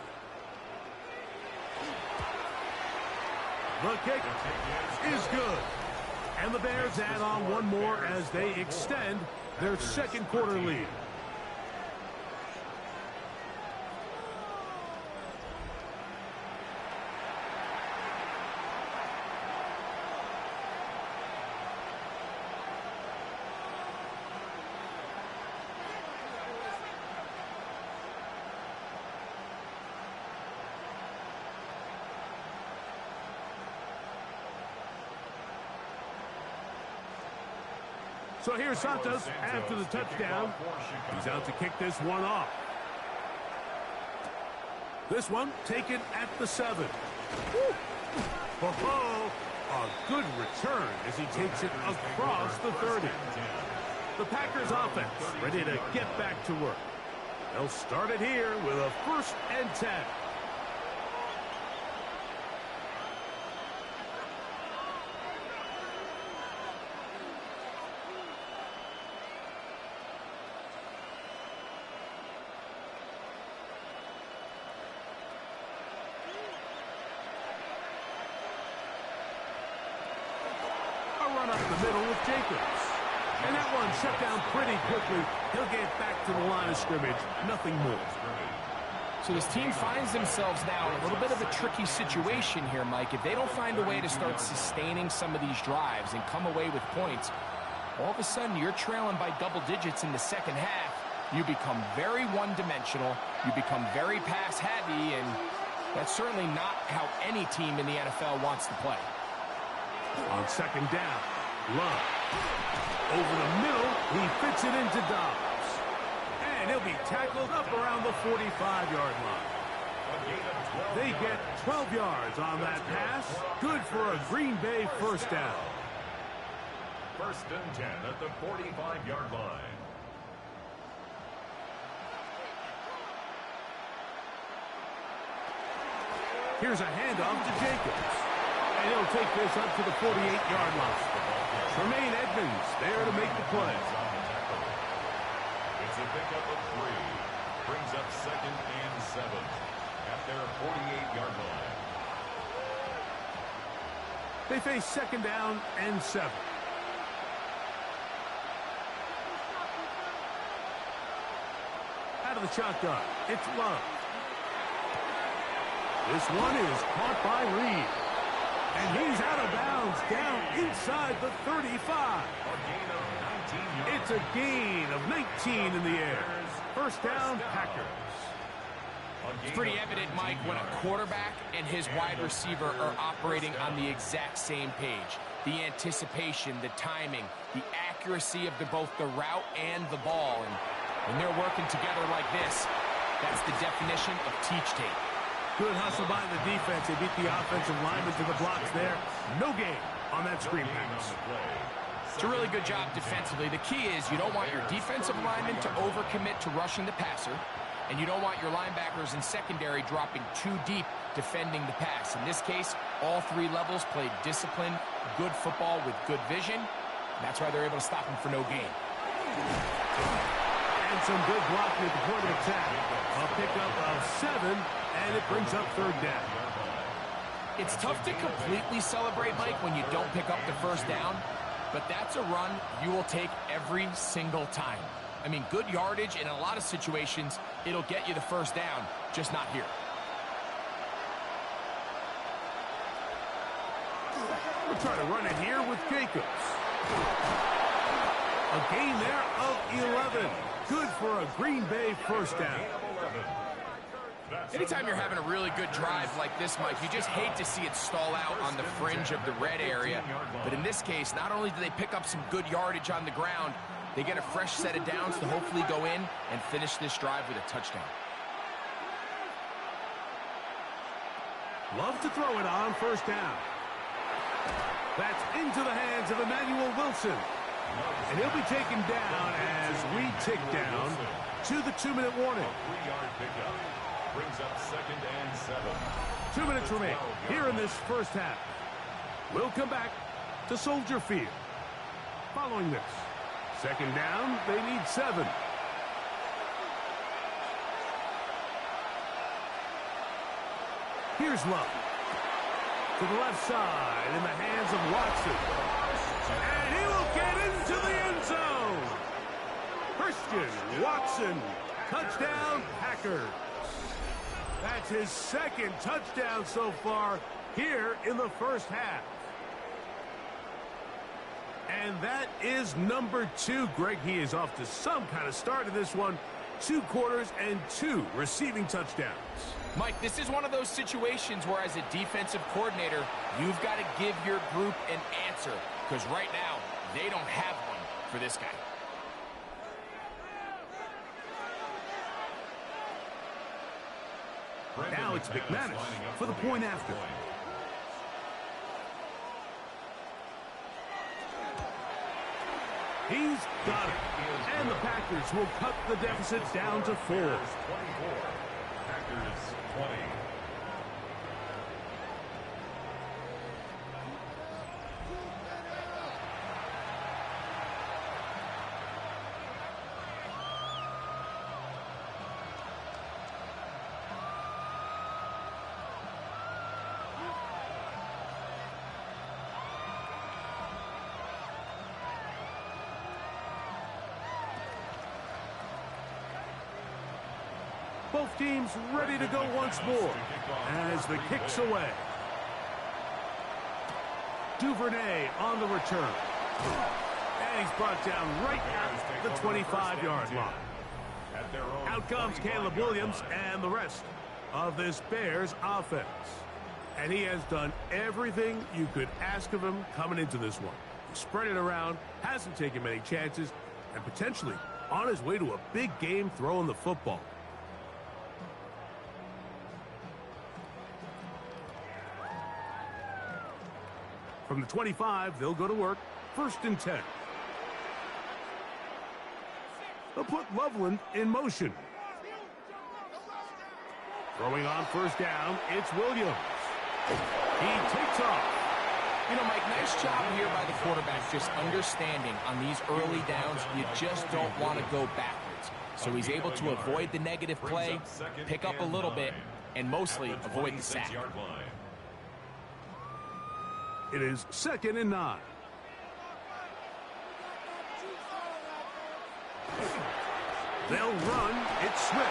The kick is good. And the Bears add on one more as they extend their 2nd quarter lead. So here's Santos after the touchdown. He's out to kick this one off. This one taken at the 7. Oh, a good return as he takes it across the 30. The Packers offense ready to get back to work. They'll start it here with a 1st and 10. Run up the middle with Jacobs. And that one shut down pretty quickly. He'll get back to the line of scrimmage. Nothing more. So this team finds themselves now in a little bit of a tricky situation here, Mike. If they don't find a way to start sustaining some of these drives and come away with points, all of a sudden you're trailing by double digits in the second half. You become very one-dimensional. You become very pass-heavy, and that's certainly not how any team in the NFL wants to play. On second down, Love. Over the middle, he fits it into Dobbs. And he'll be tackled up around the 45-yard line. They get 12 yards on that pass. Good for a Green Bay 1st down. 1st and 10 at the 45-yard line. Here's a handoff to Jacobs. And he'll take this up to the 48-yard line. Tremaine Edmonds there to make the play. It's a pickup of 3. Brings up 2nd and 7 at their 48-yard line. They face 2nd down and 7. Out of the shotgun, it's Love. This one is caught by Reed. And he's out of bounds down inside the 35. It's a gain of 19 in the air. 1st down, Packers. It's pretty evident, Mike, when a quarterback and his wide receiver are operating on the exact same page. The anticipation, the timing, the accuracy of both the route and the ball. And when they're working together like this, that's the definition of teach tape. Good hustle by the defense. They beat the offensive lineman to the blocks there. No gain on that screen pass. It's a really good job defensively. The key is you don't want your defensive lineman to overcommit to rushing the passer, and you don't want your linebackers in secondary dropping too deep defending the pass. In this case, all 3 levels played disciplined, good football with good vision. And that's why they're able to stop him for no gain. And some good blocking at the point of attack. A pickup of 7. And it brings up 3rd down. It's tough to completely celebrate, Mike, when you don't pick up the 1st down, but that's a run you will take every single time. I mean, good yardage, and in a lot of situations, it'll get you the 1st down, just not here. We'll try to run it here with Jacobs. A gain there of 11. Good for a Green Bay 1st down. Anytime you're having a really good drive like this, Mike, you just hate to see it stall out on the fringe of the red area. But in this case, not only do they pick up some good yardage on the ground, they get a fresh set of downs to hopefully go in and finish this drive with a touchdown. Love to throw it on 1st down. That's into the hands of Emmanuel Wilson. And he'll be taken down as we tick down to the 2-minute warning. 3-yard pickup. Brings up 2nd and 7. 2 minutes remain here in this 1st half. We'll come back to Soldier Field. Following this, 2nd down, they need 7. Here's Love. To the left side in the hands of Watson. And he will get into the end zone. Christian Watson, touchdown Packers. That's his 2nd touchdown so far here in the 1st half. And that is number 2. Greg, he is off to some kind of start in this one. 2 quarters and 2 receiving touchdowns. Mike, this is one of those situations where as a defensive coordinator, you've got to give your group an answer. Because right now, they don't have one. for this guy. Now it's McManus for the point after. He's got it. And the Packers will cut the deficit down to 4. 24. Packers 20. Both teams ready to go once more as the kick's away. Duvernay on the return. And he's brought down right at the 25-yard line. Out comes Caleb Williams and the rest of this Bears offense. And he has done everything you could ask of him coming into this one. He spread it around, hasn't taken many chances, and potentially on his way to a big game throwing the football. From the 25, they'll go to work. 1st and 10. They'll put Loveland in motion. Throwing on 1st down, it's Williams. He takes off. You know, Mike, nice job here by the quarterback, just understanding on these early downs, you just don't want to go backwards. So he's able to avoid the negative play, pick up a little bit, and mostly avoid the sack. It is 2nd and 9. They'll run. It's Swift.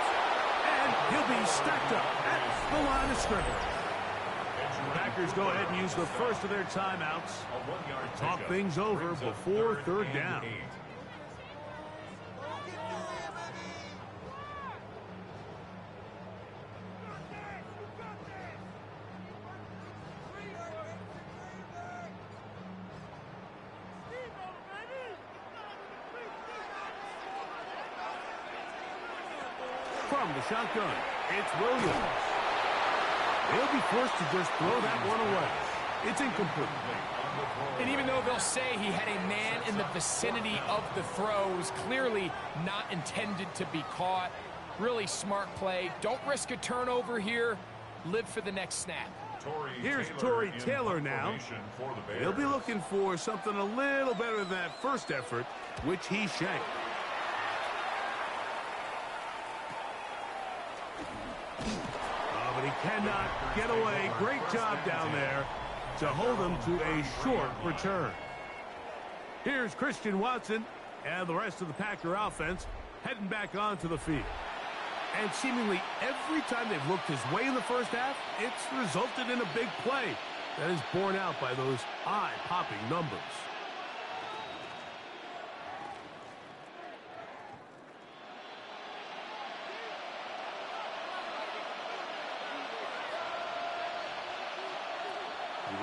And he'll be stacked up at the line of scrimmage. The Packers go ahead and use the first of their timeouts. Talk things over before 3rd down. From the shotgun, it's Williams. They'll be forced to just throw that one away. It's incomplete. And even though they'll say he had a man in the vicinity of the throw, it was clearly not intended to be caught. Really smart play. Don't risk a turnover here. Live for the next snap. Here's Torrey Taylor now. He'll be looking for something a little better than that first effort, which he shanked. But he cannot get away. Great job down there to hold him to a short return. Here's Christian Watson and the rest of the Packer offense heading back onto the field. And seemingly every time they've looked his way in the first half, it's resulted in a big play that is borne out by those eye-popping numbers.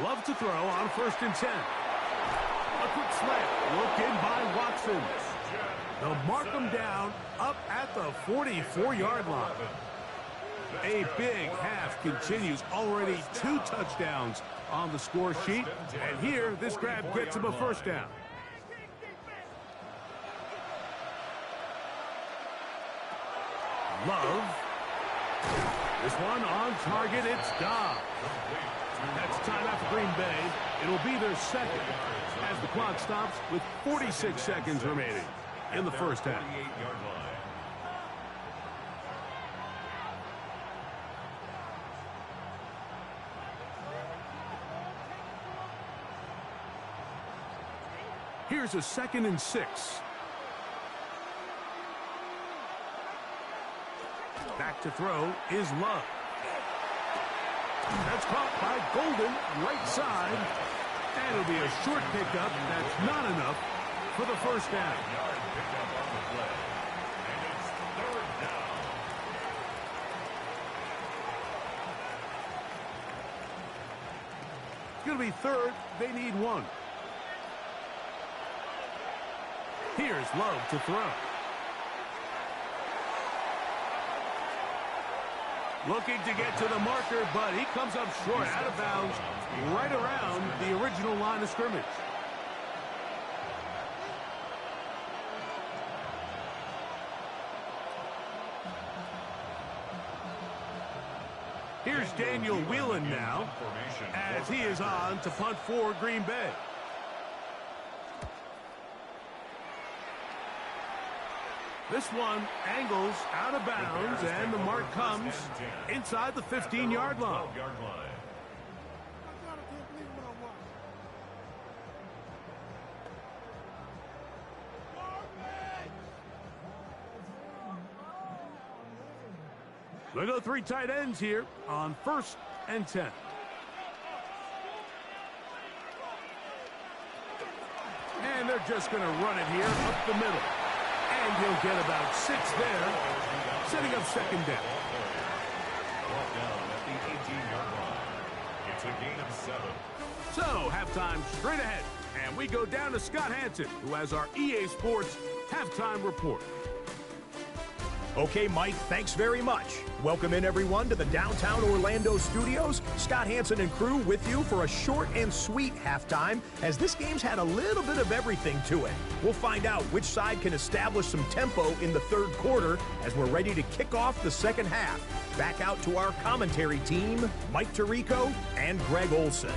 Love to throw on 1st and 10. A quick slant. Looked in by Watson. They'll mark him down up at the 44-yard line. A big half continues. Already 2 touchdowns on the score sheet. And here, this grab gets him a 1st down. Love. This one on target. It's Dobbs. That's timeout for Green Bay. It'll be their 2nd as the clock stops with 46 seconds remaining in the first half. Here's a 2nd and 6. Back to throw is Love. That's caught by Golden, right side. And it'll be a short pickup. That's not enough for the 1st down. It's going to be 3rd. They need 1. Here's Love to throw. Looking to get to the marker, but he comes up short, out of bounds, right around the original line of scrimmage. Here's Daniel Whelan now, as he is on to punt for Green Bay. This one angles out of bounds, and the mark comes inside the 15-yard line. They go 3 tight ends here on 1st and 10. And they're just going to run it here up the middle. And he'll get about 6 there, setting up 2nd down. Brought down at the 18-yard line. It's a gain of 7. So, halftime straight ahead. And we go down to Scott Hanson, who has our EA Sports halftime report. Okay, Mike, thanks very much. Welcome in, everyone, to the downtown Orlando studios. Scott Hanson and crew with you for a short and sweet halftime, as this game's had a little bit of everything to it. We'll find out which side can establish some tempo in the 3rd quarter as we're ready to kick off the 2nd half. Back out to our commentary team, Mike Tirico and Greg Olson.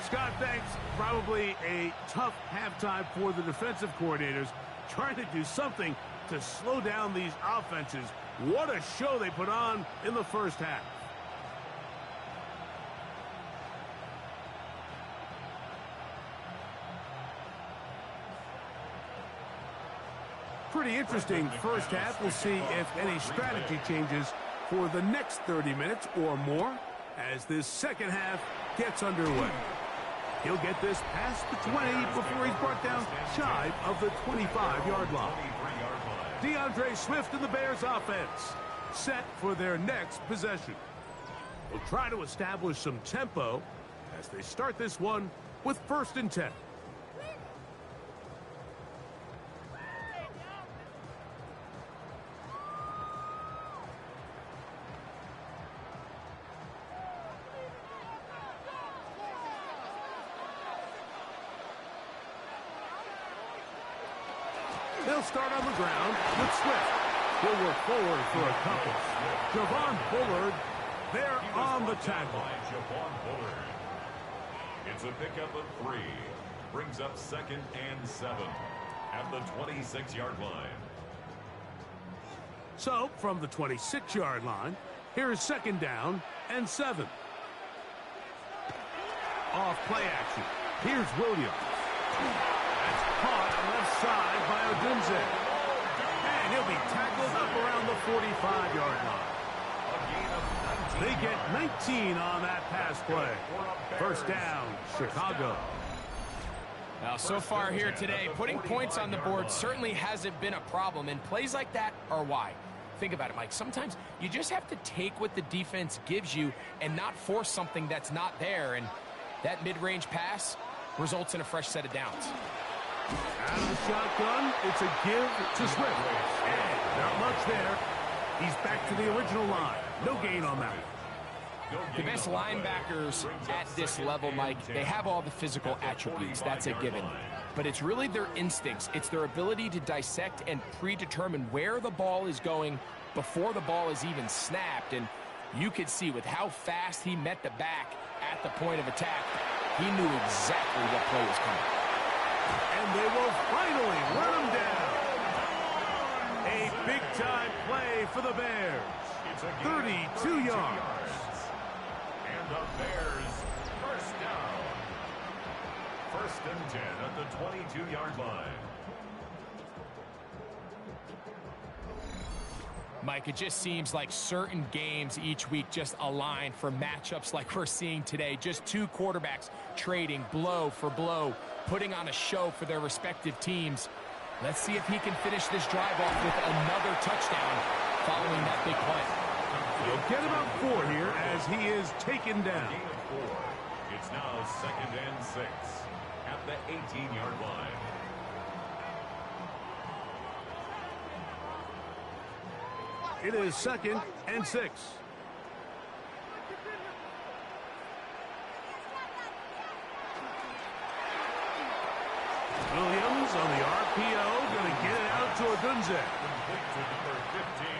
Scott, thanks. Probably a tough halftime for the defensive coordinators, trying to do something to slow down these offenses. What a show they put on in the 1st half. Pretty interesting 1st half. We'll see if any strategy changes for the next 30 minutes or more as this 2nd half gets underway. He'll get this past the 20 before he's brought down shy of the 25-yard line. DeAndre Swift and the Bears offense set for their next possession. They'll try to establish some tempo as they start this one with 1st and 10. They'll start on the ground with Swift. He'll work forward for a couple. Javon Bullard there on the tackle. It's a pickup of 3. Brings up 2nd and 7 at the 26-yard line. So, from the 26-yard line, here is 2nd down and 7. Off play action. Here's Williams. That's caught left side by Odunze. And he'll be tackled up around the 45-yard line. They get 19 on that pass play. 1st down, Chicago. Now, so far here today, putting points on the board certainly hasn't been a problem, and plays like that are why. Think about it, Mike. Sometimes you just have to take what the defense gives you and not force something that's not there, and that mid-range pass results in a fresh set of downs. Out of the shotgun, it's a give to Swift. And not much there. He's back to the original line. No gain on that one. The best linebackers at this level, Mike, they have all the physical attributes. That's a given. But it's really their instincts. It's their ability to dissect and predetermine where the ball is going before the ball is even snapped. And you could see with how fast he met the back at the point of attack, he knew exactly what play was coming. And they will finally run him down. A big-time play for the Bears. 32 yards. And the Bears, 1st down. 1st and 10 at the 22-yard line. Mike, it just seems like certain games each week just align for matchups like we're seeing today. Just 2 quarterbacks trading blow for blow, putting on a show for their respective teams. Let's see if he can finish this drive off with another touchdown following that big play. He'll get about 4 here as he is taken down. Gain of 4. It's now 2nd and 6 at the 18-yard line. It is 2nd and 6. Williams on the RPO, going to get it out to Odunze. Complete to number 15,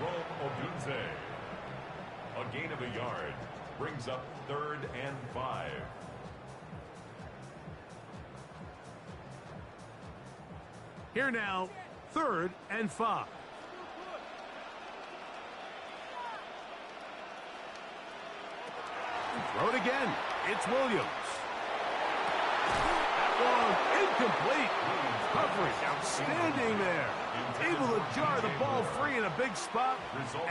Rome Odunze. A gain of a yard brings up 3rd and 5. Here now, 3rd and 5. Throw it again. It's Williams. That one incomplete. Coverage outstanding there. Able to jar the ball free in a big spot.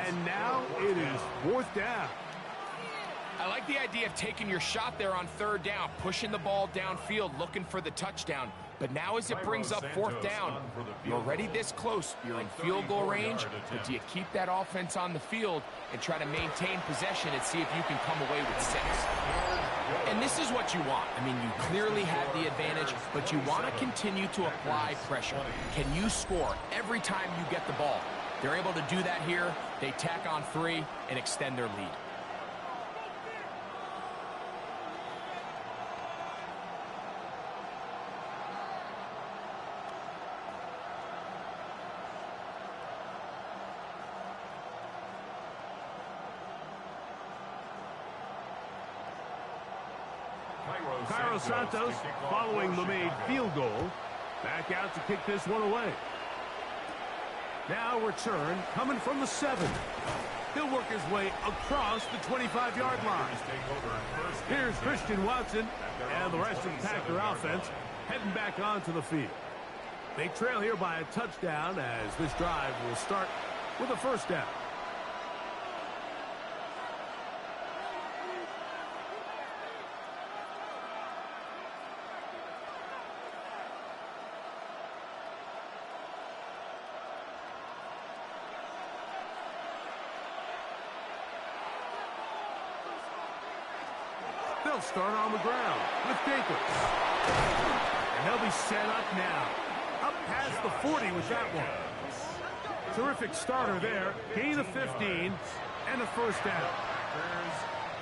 And now it is 4th down. I like the idea of taking your shot there on 3rd down, pushing the ball downfield, looking for the touchdown. But now as it brings up 4th down, you're already this close. You're in field goal range, but do you keep that offense on the field and try to maintain possession and see if you can come away with 6? And this is what you want. I mean, you clearly had the advantage, but you want to continue to apply pressure. Can you score every time you get the ball? They're able to do that here. They tack on 3 and extend their lead. Cairo Santos, following the made field goal, back out to kick this one away. Now return coming from the 7. He'll work his way across the 25-yard line. Here's Christian Watson and the rest of the Packer offense heading back onto the field. They trail here by a touchdown as this drive will start with a 1st down. They'll start on the ground with Jacobs. And they'll be set up now. Up past the 40 with that one. Terrific starter there. Gain of 15 and a 1st down.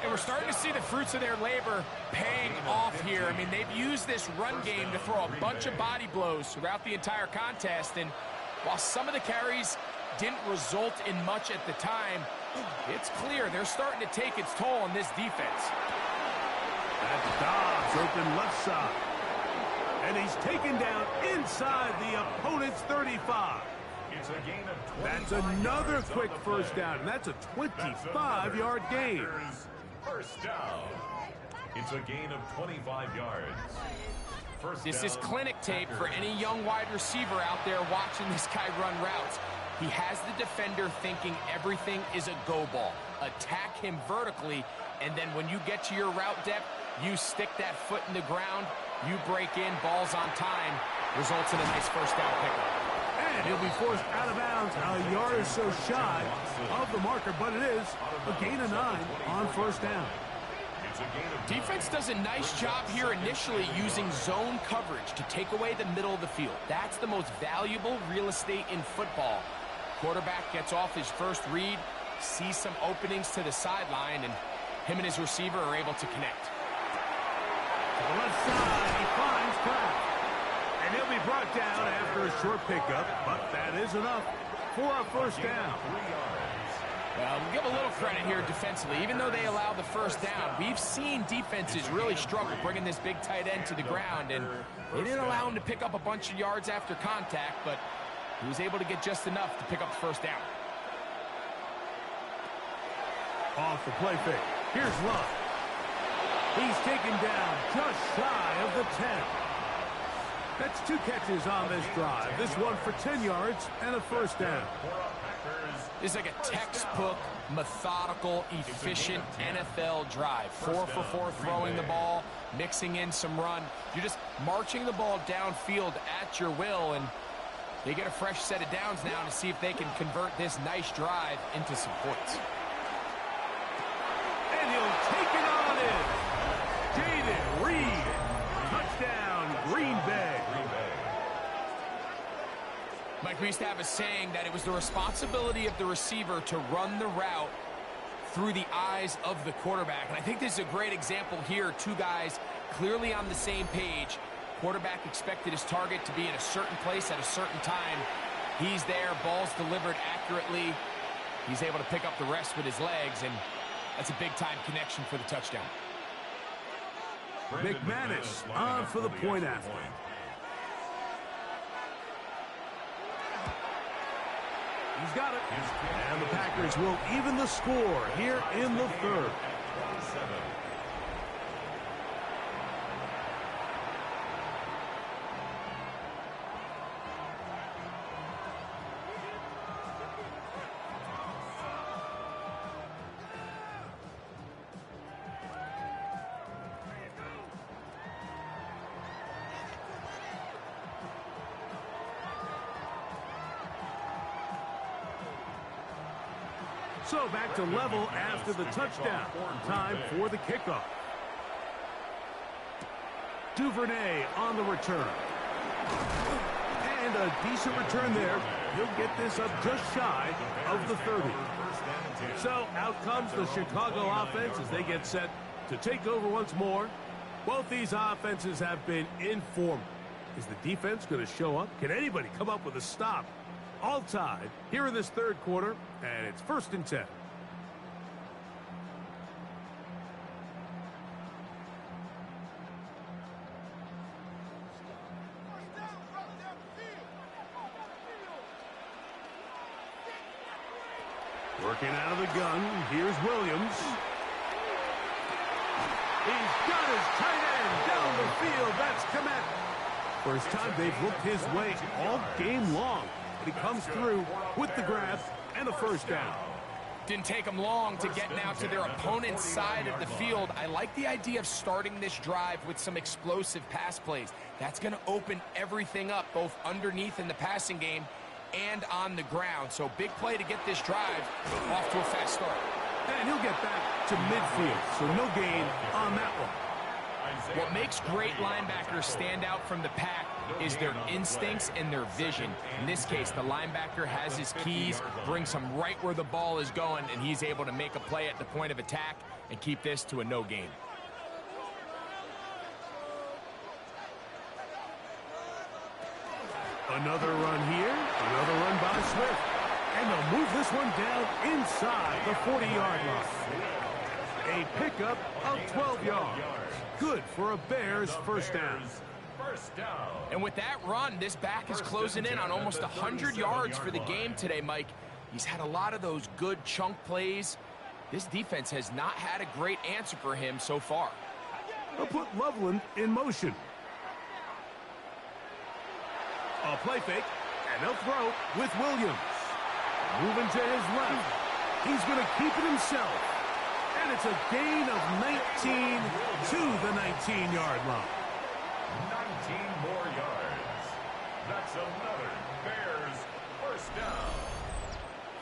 And we're starting to see the fruits of their labor paying off here. I mean, they've used this run game to throw a bunch of body blows throughout the entire contest. And while some of the carries didn't result in much at the time, it's clear they're starting to take its toll on this defense. That's Dobbs open left side. And he's taken down inside the opponent's 35. It's a gain of 25. That's another quick 1st down, and that's a 25-yard gain. 1st down. It's a gain of 25 yards. This is clinic tape for any young wide receiver out there watching this guy run routes. He has the defender thinking everything is a go ball. Attack him vertically, and then when you get to your route depth, you stick that foot in the ground, you break in, balls on time, results in a nice 1st down pickup. And he'll be forced out of bounds, a yard or so shy of the marker, but it is a gain of 9 on 1st down. Defense does a nice job here initially using zone coverage to take away the middle of the field. That's the most valuable real estate in football. Quarterback gets off his first read, sees some openings to the sideline, and him and his receiver are able to connect. To the left side, he finds Kraft. And he'll be brought down after a short pickup, but that is enough for a 1st down. Well, we'll give a little credit here defensively. Even though they allow the 1st down, we've seen defenses really struggle bringing this big tight end to the ground, and they didn't allow him to pick up a bunch of yards after contact, but he was able to get just enough to pick up the 1st down. Off the play fake. Here's Love. He's taken down just shy of the 10. That's 2 catches on this drive. This one for 10 yards and a 1st down. This is like a textbook, methodical, efficient NFL drive. 4 for 4 throwing the ball, mixing in some run. You're just marching the ball downfield at your will, and They get a fresh set of downs now to see if they can convert this nice drive into some points. And he'll take it on in. Jaden Reed. Touchdown, Green Bay. Mike, we used to have a saying that it was the responsibility of the receiver to run the route through the eyes of the quarterback. And I think this is a great example here. Two guys clearly on the same page. Quarterback expected his target to be in a certain place at a certain time. He's there, ball's delivered accurately. He's able to pick up the rest with his legs, and that's a big-time connection for the touchdown. McManus on for the point after. He's got it. And the Packers will even the score here in the third. So back to level after the touchdown. Time for the kickoff. Duvernay on the return. And a decent return there. He'll get this up just shy of the 30. So out comes the Chicago offense as they get set to take over once more. Both these offenses have been informal. Is the defense going to show up? Can anybody come up with a stop? All tied here in this third quarter, and it's 1st and 10. Working out of the gun, here's Williams. He's got his tight end down the field. That's Komet. First time they've looked his way all game long. He comes through with the grab and a first down. Didn't take them long to get now to their opponent's side of the field. I like the idea of starting this drive with some explosive pass plays. That's going to open everything up, both underneath in the passing game and on the ground. So big play to get this drive off to a fast start. And he'll get back to midfield, so no gain on that one. What makes great linebackers stand out from the pack is their instincts and their vision. In this case, the linebacker has his keys, brings him right where the ball is going, and he's able to make a play at the point of attack and keep this to a no gain. Another run here, another run by Swift. And they'll move this one down inside the 40-yard line. A pickup of 12 yards. Good for a Bears first down. And with that run, this back is closing in on almost 100 yards for the game today, Mike. He's had a lot of those good chunk plays. This defense has not had a great answer for him so far. They'll put Loveland in motion. A play fake, and they'll throw with Williams. Moving to his left. He's going to keep it himself. And it's a gain of 19 to the 19-yard line. 19 more yards. That's another Bears first down.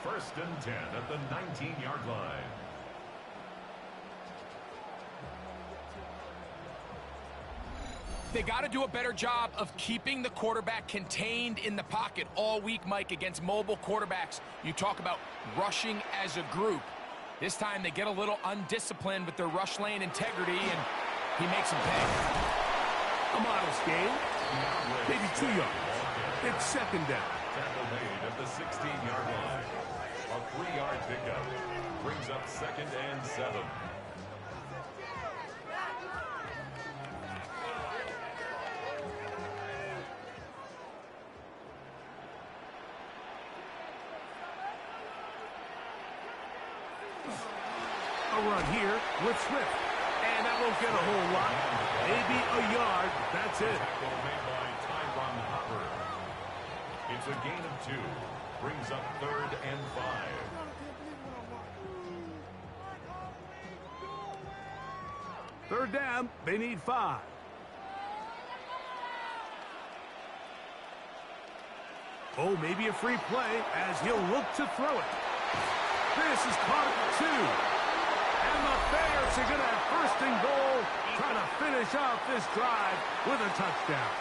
1st and 10 at the 19-yard line. They got to do a better job of keeping the quarterback contained in the pocket all week, Mike, against mobile quarterbacks. You talk about rushing as a group. This time they get a little undisciplined with their rush lane integrity, and he makes them pay. A modest gain, maybe 2 yards. It's 2nd down. Tackle made at the 16-yard line. A 3-yard pickup brings up 2nd and 7. A run here with Swift. And that won't get a whole lot. Maybe a yard. That's it. Tackle made by Tyron Hopper. It's a gain of 2. Brings up 3rd and 5. Third down. They need 5. Oh, maybe a free play as he'll look to throw it. This is caught at 2. And the Bears are going to have first and goal, trying to finish off this drive with a touchdown.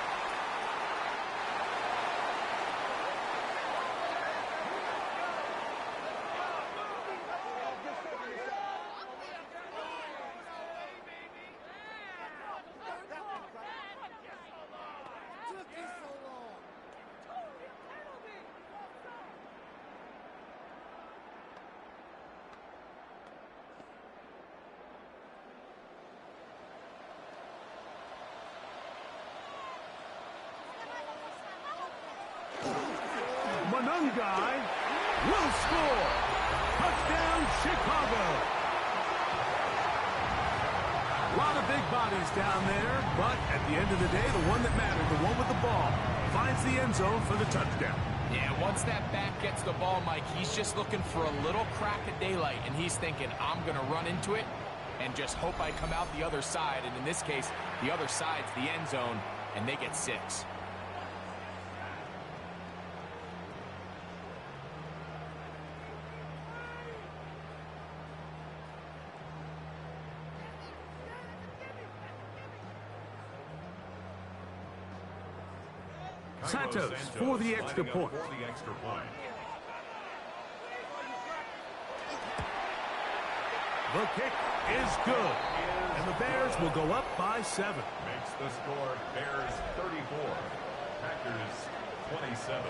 Guy will score. Touchdown, Chicago. A lot of big bodies down there, but at the end of the day, the one that mattered, the one with the ball, finds the end zone for the touchdown. Yeah, once that back gets the ball, Mike, he's just looking for a little crack of daylight, and he's thinking, I'm going to run into it and just hope I come out the other side. And in this case, the other side's the end zone, and they get 6. Santos for the extra point. The kick is good. And the Bears will go up by 7. Makes the score Bears 34, Packers 27.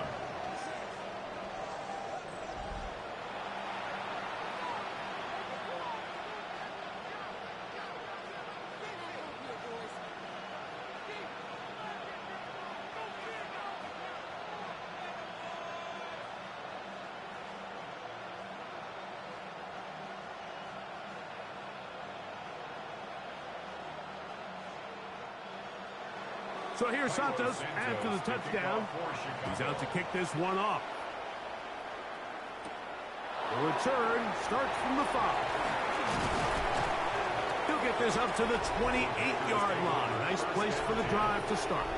So here's Santos after the touchdown. He's out to kick this one off. The return starts from the 5. He'll get this up to the 28-yard line. Nice place for the drive to start.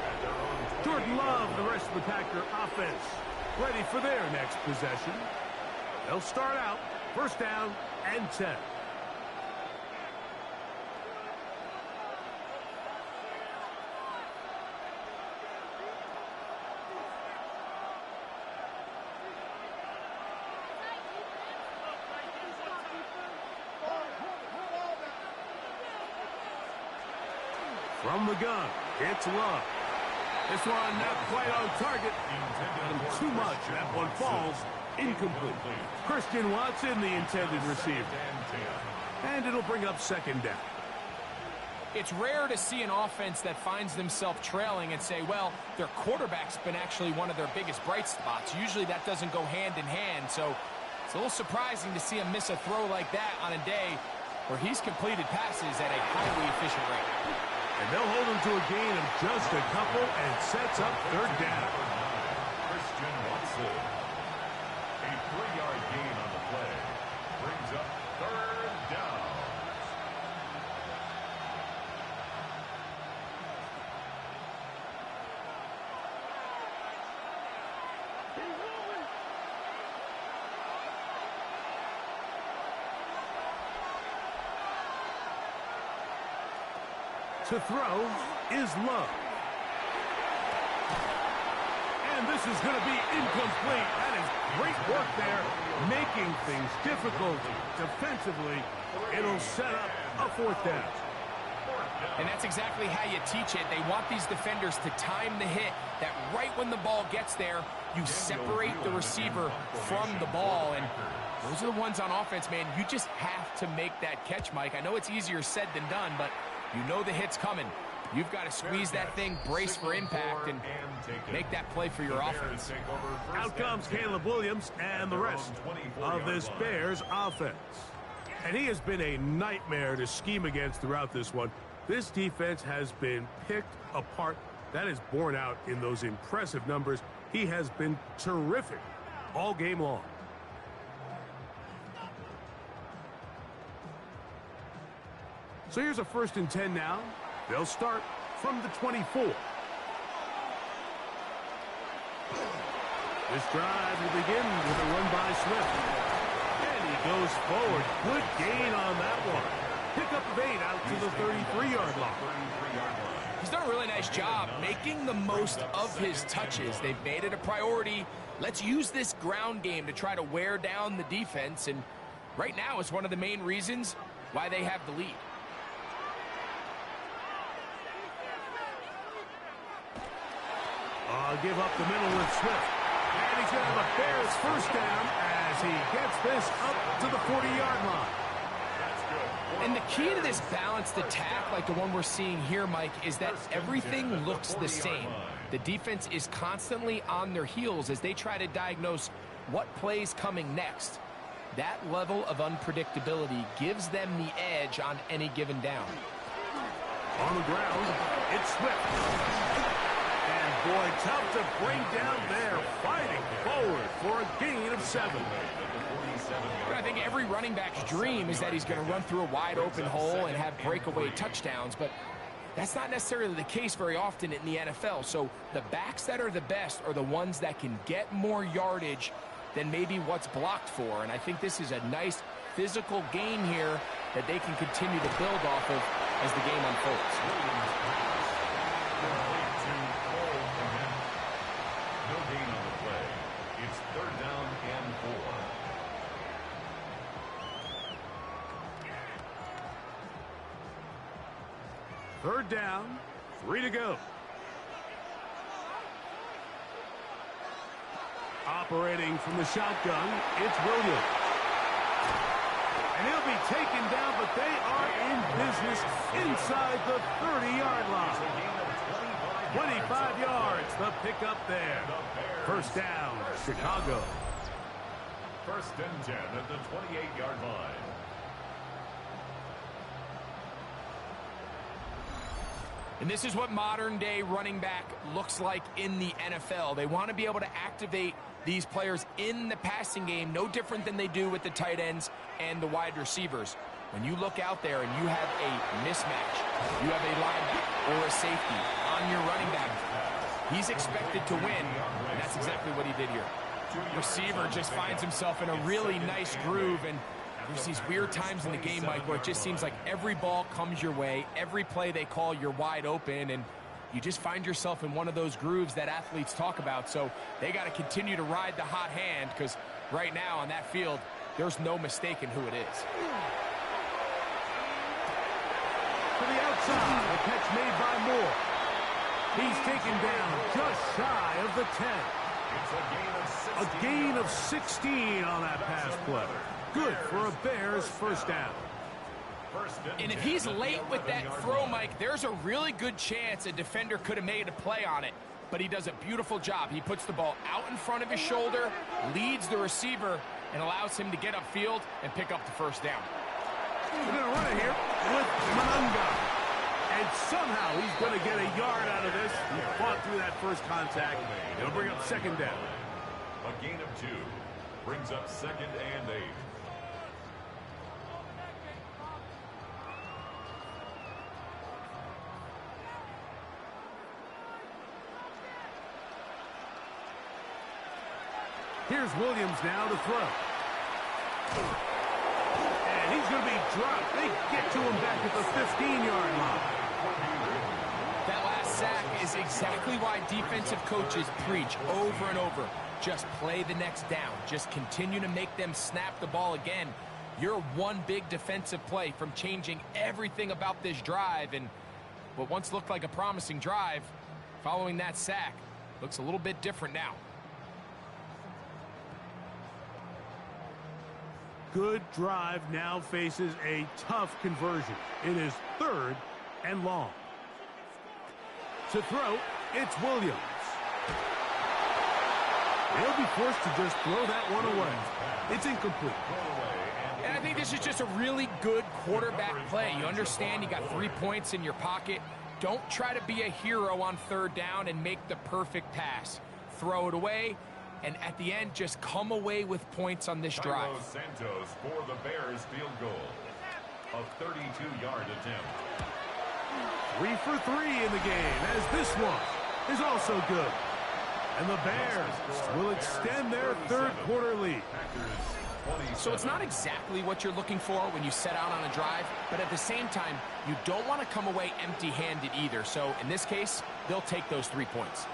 Jordan Love, the rest of the Packer offense, ready for their next possession. They'll start out first down and 10. From the gun, it's Love. This one not quite on target. Too much. That one falls incomplete. Christian Watson, the intended receiver. And it'll bring up second down. It's rare to see an offense that finds themselves trailing and say, well, their quarterback's been actually one of their biggest bright spots. Usually that doesn't go hand in hand, so it's a little surprising to see him miss a throw like that on a day where he's completed passes at a highly efficient rate. And they'll hold him to a gain of just a couple and sets up third down. Christian Watson. A 3-yard gain on the play. Brings up third down. To throw is Love. And this is going to be incomplete. That is great work there, making things difficult defensively. It'll set up a fourth down. And that's exactly how you teach it. They want these defenders to time the hit, that right when the ball gets there, you separate the receiver from the ball. And those are the ones on offense, man. You just have to make that catch, Mike. I know it's easier said than done, but you know the hit's coming. You've got to squeeze that thing, brace for impact, and make that play for your offense. Out comes Caleb Williams and the rest of this Bears offense. And he has been a nightmare to scheme against throughout this one. This defense has been picked apart. That is borne out in those impressive numbers. He has been terrific all game long. So here's a 1st and 10 now. They'll start from the 24. This drive will begin with a run by Swift. And he goes forward. Good gain on that one. Pick up of 8 out to the 33-yard line. He's done a really nice job making the most of his touches. They've made it a priority. Let's use this ground game to try to wear down the defense. And right now, it's one of the main reasons why they have the lead. Give up the middle with Swift. And he's going to have a Bears first down as he gets this up to the 40-yard line. And the key to this balanced attack, like the one we're seeing here, Mike, is that everything looks the same. The defense is constantly on their heels as they try to diagnose what play's coming next. That level of unpredictability gives them the edge on any given down. On the ground, it's Swift. And boy, tough to bring down there, fighting forward for a gain of 7. I think every running back's dream is that he's going to run through a wide open hole and have breakaway touchdowns, but that's not necessarily the case very often in the NFL. So the backs that are the best are the ones that can get more yardage than maybe what's blocked for. And I think this is a nice physical gain here that they can continue to build off of as the game unfolds. No gain on the play. It's 3rd down and 4. Third down, 3 to go. Operating from the shotgun, it's Williams. And he'll be taken down, but they are in business inside the 30-yard line. 25 yards, the pickup there. First down, Chicago. 1st and 10 at the 28-yard line. And this is what modern-day running back looks like in the NFL. They want to be able to activate these players in the passing game, no different than they do with the tight ends and the wide receivers. When you look out there and you have a mismatch, you have a linebacker or a safety on your running back, he's expected to win, and that's exactly what he did here. Receiver just finds himself in a really nice groove, and there's these weird times in the game, Mike, where it just seems like every ball comes your way, every play they call, you're wide open, and you just find yourself in one of those grooves that athletes talk about. So they got to continue to ride the hot hand, because right now on that field, there's no mistaking who it is. To the outside, the catch made by Moore. He's taken down just shy of the 10. A gain of 16 on that pass play. Good for a Bears first down. And if he's late with that throw, Mike, there's a really good chance a defender could have made a play on it. But he does a beautiful job. He puts the ball out in front of his shoulder, leads the receiver, and allows him to get upfield and pick up the first down. We're going to run it here with Manunga. And somehow he's going to get a yard out of this. He fought through that first contact. It'll bring up second down. A gain of 2 brings up 2nd and 8. Here's Williams now to throw. And he's going to be dropped. They get to him back at the 15-yard line. That last sack is exactly why defensive coaches preach over and over. Just play the next down. Just continue to make them snap the ball again. You're one big defensive play from changing everything about this drive. And what once looked like a promising drive, following that sack, looks a little bit different now. Good drive now faces a tough conversion. It is 3rd and long. To throw, it's Williams. They'll be forced to just throw that one away. It's incomplete. And I think this is just a really good quarterback play. You understand you got 3 points in your pocket. Don't try to be a hero on 3rd down and make the perfect pass. Throw it away. And at the end, just come away with points on this drive. Santos for the Bears field goal. A 32-yard attempt. 3 for 3 in the game, as this one is also good. And the Bears will extend their third quarter lead. So it's not exactly what you're looking for when you set out on a drive, but at the same time, you don't want to come away empty-handed either. So in this case, they'll take those 3 points.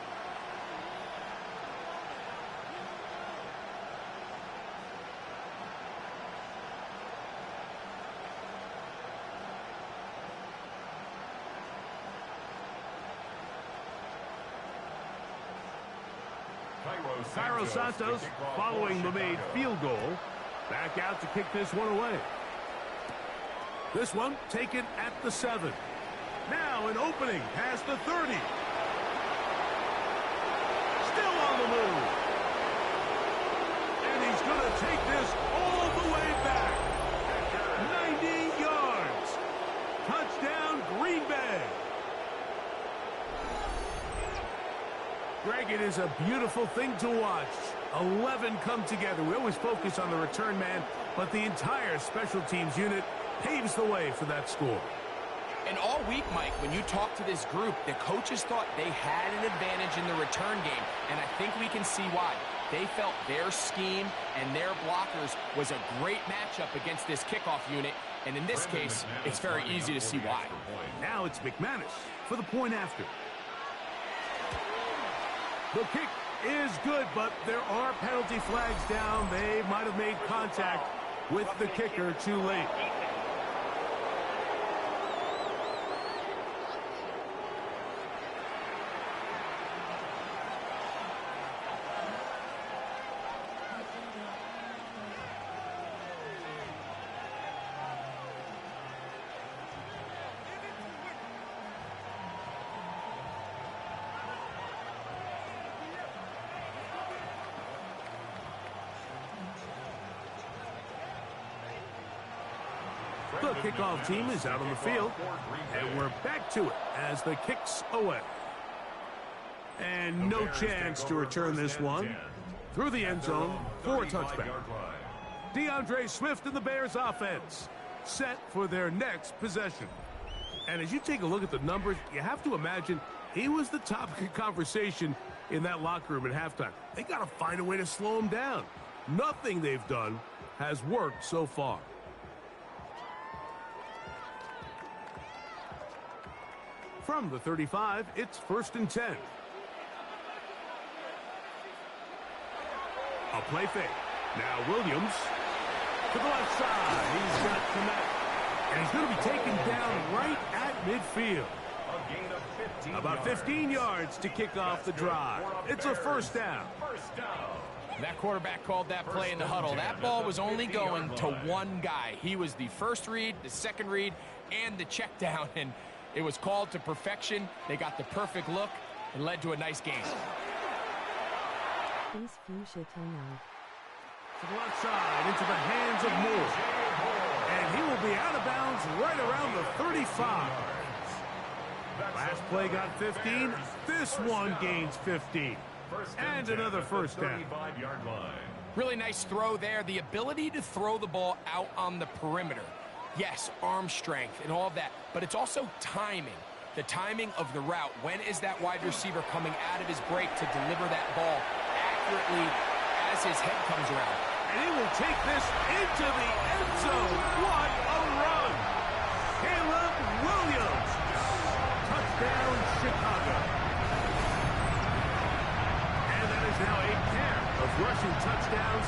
Cairo Santos, following the made field goal, back out to kick this one away. This one taken at the 7. Now an opening past the 30. Still on the move. And he's going to take this all the way back. 90 yards. Touchdown, Green Bay. Greg, it is a beautiful thing to watch. 11 come together. We always focus on the return man, but the entire special teams unit paves the way for that score. And all week, Mike, when you talk to this group, the coaches thought they had an advantage in the return game, and I think we can see why. They felt their scheme and their blockers was a great matchup against this kickoff unit, and in this case, it's very easy to see why. Now it's McManus for the point after. The kick is good, but there are penalty flags down. They might have made contact with the kicker too late. The kickoff team is out on the field, and we're back to it as the kick's away. And no chance to return this one through the end zone for a touchback. DeAndre Swift and the Bears offense set for their next possession. And as you take a look at the numbers, you have to imagine he was the topic of conversation in that locker room at halftime. They got to find a way to slow him down. Nothing they've done has worked so far. From the 35, it's 1st and 10. A play fake. Now Williams to the left side. He's got Connect. And he's going to be taken down right at midfield. About 15 yards to kick off the drive. It's a first down. That quarterback called that play in the huddle. That ball was only going to one guy. He was the first read, the second read, and the check down. And it was called to perfection. They got the perfect look and led to a nice game. Please fuchsia timeout. To the left side, into the hands of Moore. And he will be out of bounds right around the 35. Last play got 15. This one gains 15. And another first down. Really nice throw there. The ability to throw the ball out on the perimeter. Yes, arm strength and all of that, but it's also timing. The timing of the route. When is that wide receiver coming out of his break to deliver that ball accurately as his head comes around? And he will take this into the end zone. What a run! Caleb Williams. Touchdown, Chicago. And that is now a pair of rushing touchdowns.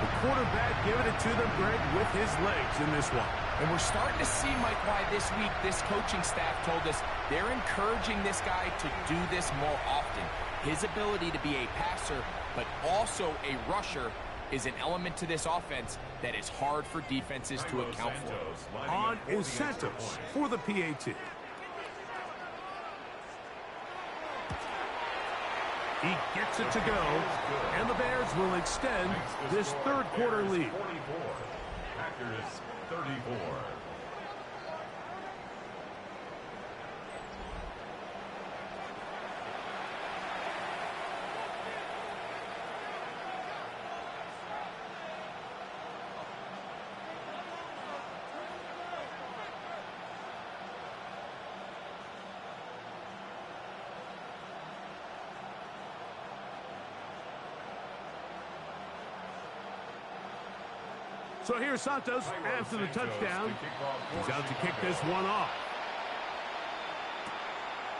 The quarterback giving it to them, Greg, with his legs in this one. And we're starting to see, Mike, why this week this coaching staff told us they're encouraging this guy to do this more often. His ability to be a passer, but also a rusher, is an element to this offense that is hard for defenses to account for. On is Santos for the PAT. He gets it to go, and the Bears will extend this third quarter lead. Packers 34. So here's Santos after the touchdown. He's out to kick this one off.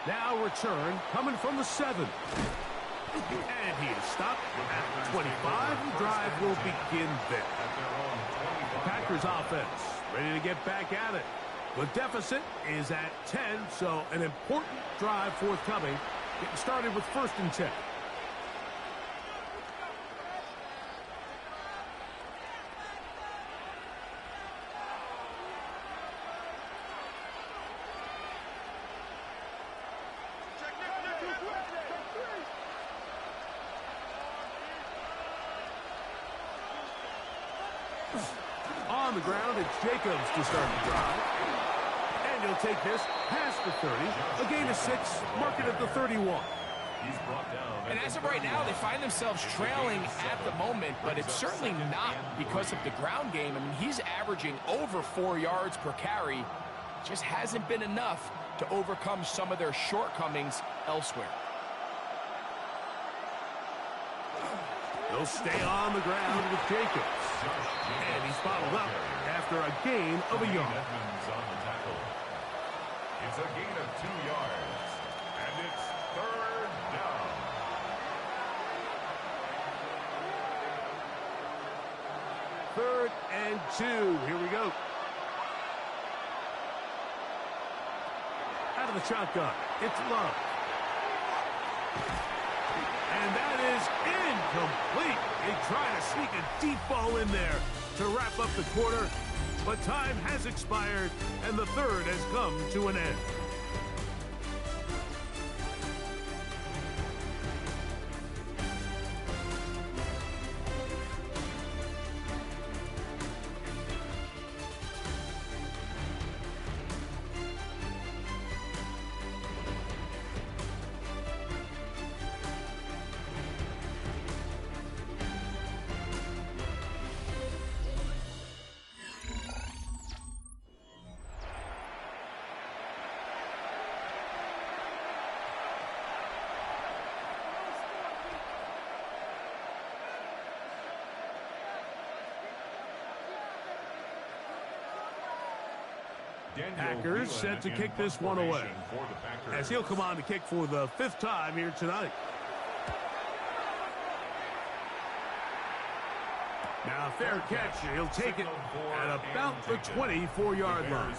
Now return coming from the 7. And he is stopped at the 25. The drive will begin there. The Packers offense ready to get back at it. The deficit is at 10, so an important drive forthcoming. Getting started with 1st and 10. On the ground, it's Jacobs to start the drive. And he'll take this past the 30. A gain of 6, mark it at the 31. And as of right now, they find themselves trailing at the moment, but it's certainly not because of the ground game. I mean, he's averaging over 4 yards per carry. Just hasn't been enough to overcome some of their shortcomings elsewhere. They'll stay on the ground with Jacobs. And he's bottled up after a gain of a yard. It's a gain of 2 yards. And it's 3rd down. Third and 2. Here we go. Out of the shotgun, it's Love. And that is incomplete. They try to sneak a deep ball in there to wrap up the quarter, but time has expired, and the 3rd has come to an end. Packers set to kick this one away, as he'll come on to kick for the 5th time here tonight. Now, fair catch. He'll take it at about the 24-yard line.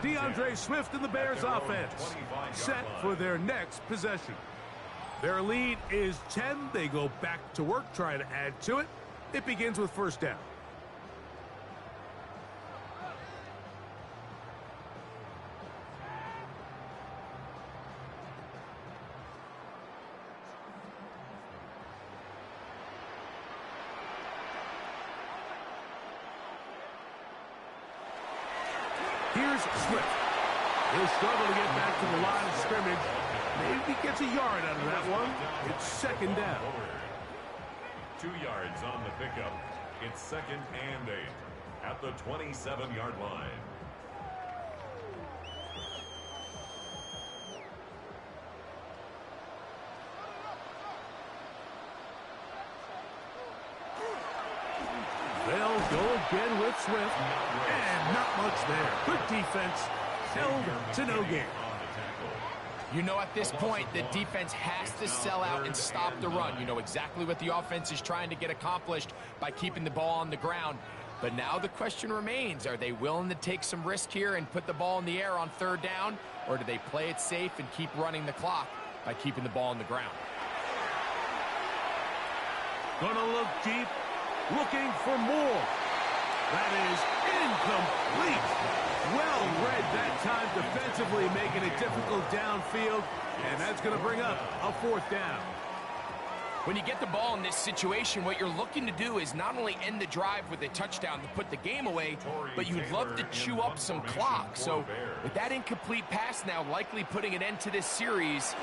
DeAndre Swift and the Bears offense set for their next possession. Their lead is 10. They go back to work, trying to add to it. It begins with 1st down. Here's Swift. He'll struggle to get back to the line of scrimmage. Maybe gets a yard out of that one. It's 2nd down. 2 yards on the pickup. It's 2nd and 8 at the 27-yard line. They'll go again with Swift, and not much there. Good defense, held to no gain. You know, at this point, the defense has to sell out and stop the run. You know exactly what the offense is trying to get accomplished by keeping the ball on the ground. But now the question remains, are they willing to take some risk here and put the ball in the air on 3rd down, or do they play it safe and keep running the clock by keeping the ball on the ground? Gonna look deep. Looking for more. That is incomplete. Well read that time defensively, making it difficult downfield. And that's going to bring up a 4th down. When you get the ball in this situation, what you're looking to do is not only end the drive with a touchdown to put the game away, but you'd love to chew up some clock. So with that incomplete pass now likely putting an end to this series,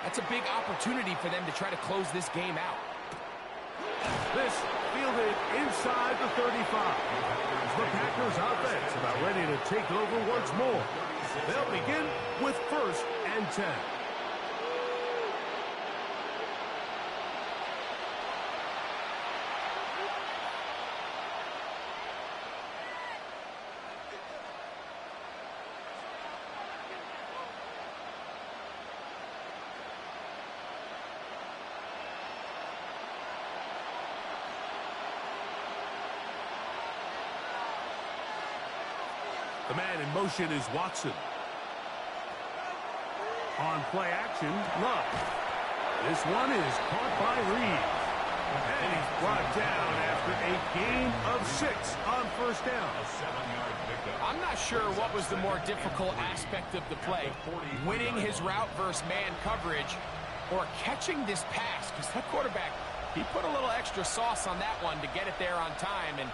that's a big opportunity for them to try to close this game out. This fielded inside the 35. The Packers offense about ready to take over once more. They'll begin with 1st and 10. The man in motion is Watson. On play action, Love. This one is caught by Reed. And he's brought down after a gain of 6 on first down. A 7-yard pickup. I'm not sure what was the more difficult aspect of the play, winning his route versus man coverage or catching this pass, because that quarterback, he put a little extra sauce on that one to get it there on time, and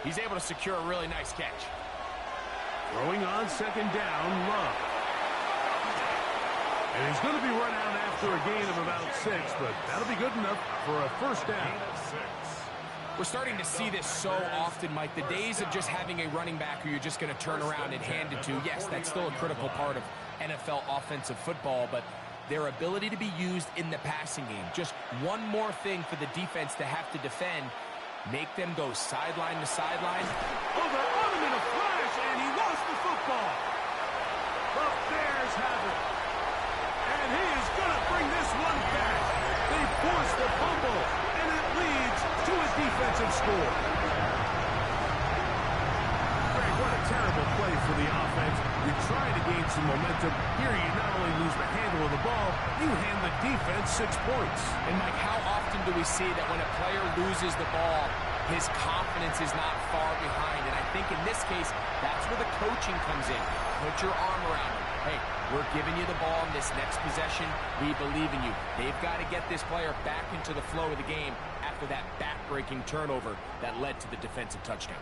he's able to secure a really nice catch. Throwing on second down, Love. And he's going to be run out after a gain of about 6, but that'll be good enough for a first down. We're starting to see this so often, Mike. The days of just having a running back who you're just going to turn around and hand it to, yes, that's still a critical part of NFL offensive football, but their ability to be used in the passing game, just one more thing for the defense to have to defend, make them go sideline to sideline. Over on him in a flash, and he lost the football. The Bears have it. And he is going to bring this one back. They force the fumble, and it leads to a defensive score. Greg, what a terrible play for the offense. You're trying to gain some momentum. Here you not only lose the handle of the ball, you hand the defense 6 points. And, Mike, how often do we see that when a player loses the ball, his confidence is not far behind? And I think in this case, that's where the coaching comes in. Put your arm around him. Hey, we're giving you the ball in this next possession. We believe in you. They've got to get this player back into the flow of the game after that back-breaking turnover that led to the defensive touchdown.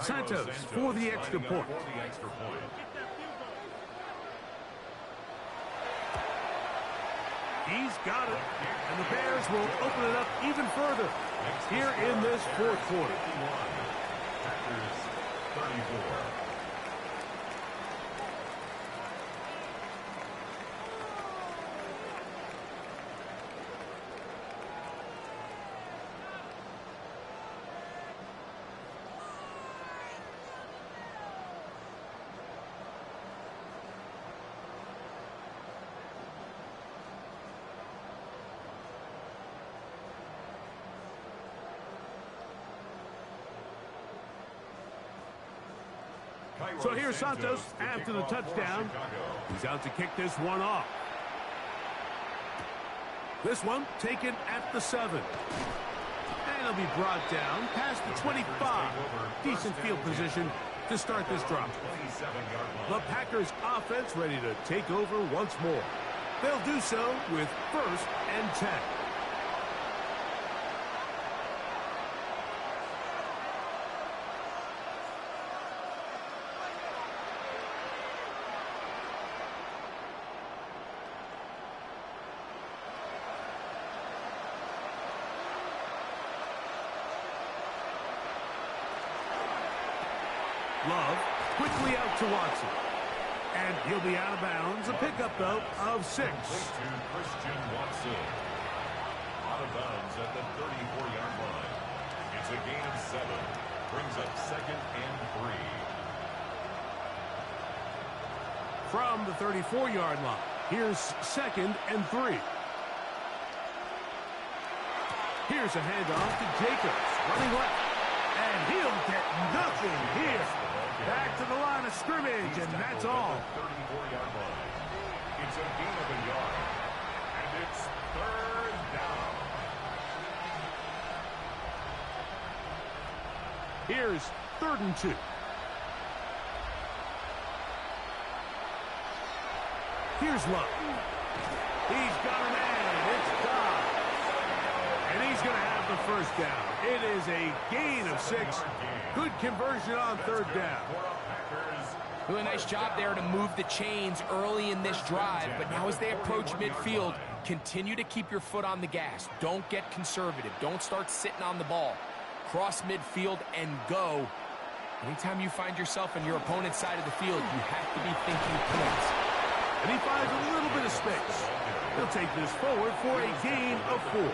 Santos for the extra point. He's got it, and the Bears will open it up even further here in this fourth quarter. Packers 34. So here's Santos after the touchdown. He's out to kick this one off. This one taken at the 7. And he'll be brought down past the 25. Decent field position to start this drive. The Packers offense ready to take over once more. They'll do so with 1st and 10. Love quickly out to Watson. And he'll be out of bounds. A pickup, though, of 6. To Christian Watson. Out of bounds at the 34-yard line. It's a gain of 7. Brings up 2nd and 3. From the 34-yard line, here's 2nd and 3. Here's a handoff to Jacobs, running left. And he'll get nothing here. Back to the line of scrimmage, and that's all. 34-yard line. It's a gain of a yard. And it's 3rd down. Here's 3rd and 2. Here's Love. He's got a man. It's gone. And he's going to have the first down. It is a gain of 6. Good conversion on 3rd down. Really nice job there to move the chains early in this drive, but now as they approach midfield, continue to keep your foot on the gas. Don't get conservative. Don't start sitting on the ball. Cross midfield and go. Anytime you find yourself on your opponent's side of the field, you have to be thinking points. And he finds a little bit of space. He'll take this forward for a gain of 4. 4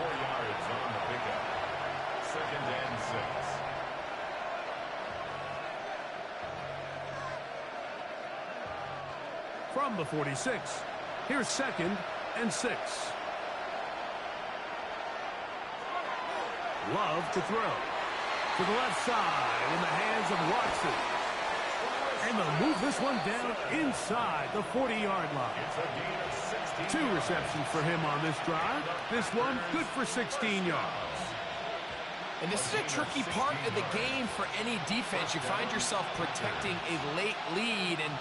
yards on the pickup. 2nd and 6. From the 46, here's 2nd and 6. Love to throw. To the left side in the hands of Watson. And they'll move this one down inside the 40-yard line. 2 receptions for him on this drive. This one good for 16 yards. And this is a tricky part of the game for any defense. You find yourself protecting a late lead, and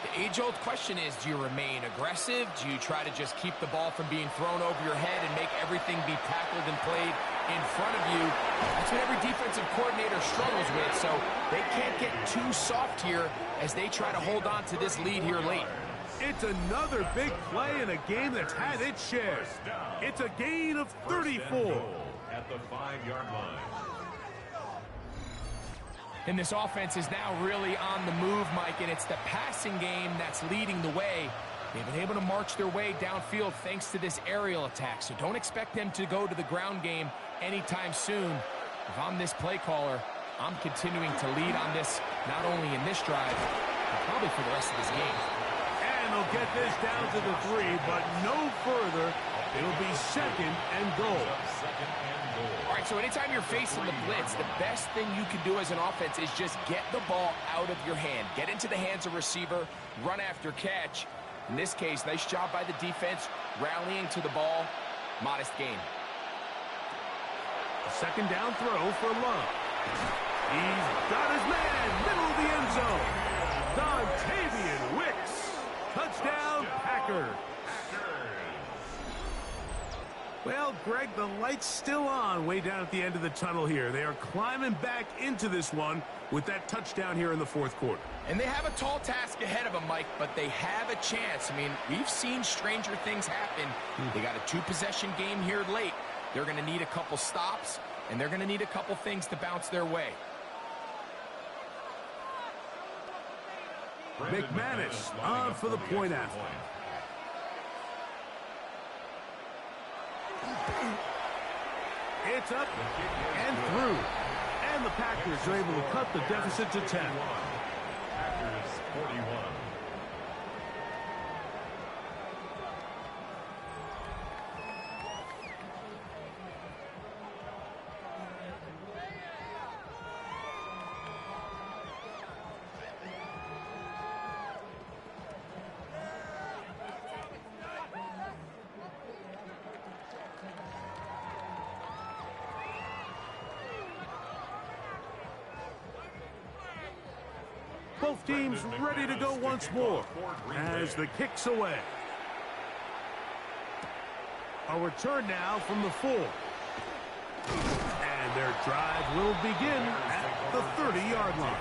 the age-old question is, do you remain aggressive? Do you try to just keep the ball from being thrown over your head and make everything be tackled and played in front of you? That's what every defensive coordinator struggles with, so they can't get too soft here as they try to hold on to this lead here late. It's another big play in a game that's had its share. It's a gain of 34. At the 5-yard line. And this offense is now really on the move, Mike, and it's the passing game that's leading the way. They've been able to march their way downfield thanks to this aerial attack, so don't expect them to go to the ground game anytime soon. If I'm this play caller, I'm continuing to lead on this, not only in this drive, but probably for the rest of this game. And they'll get this down to the 3, but no further. It'll be 2nd and goal. All right, so anytime you're facing the blitz, the best thing you can do as an offense is just get the ball out of your hand. Get into the hands of receiver, run after catch. In this case, nice job by the defense, rallying to the ball. Modest gain. A 2nd down throw for Love. He's got his man, middle of the end zone. Dontavian Wicks. Touchdown, Packers. Well, Greg, the light's still on way down at the end of the tunnel here. They are climbing back into this one with that touchdown here in the 4th quarter. And they have a tall task ahead of them, Mike, but they have a chance. I mean, we've seen stranger things happen. They got a 2-possession game here late. They're going to need a couple stops, and they're going to need a couple things to bounce their way. McManus on for the point after. It's up and through. And the Packers are able to cut the deficit to 10. Packers 41. Both teams ready to go once more as the kick's away. A return now from the 4. And their drive will begin at the 30-yard line.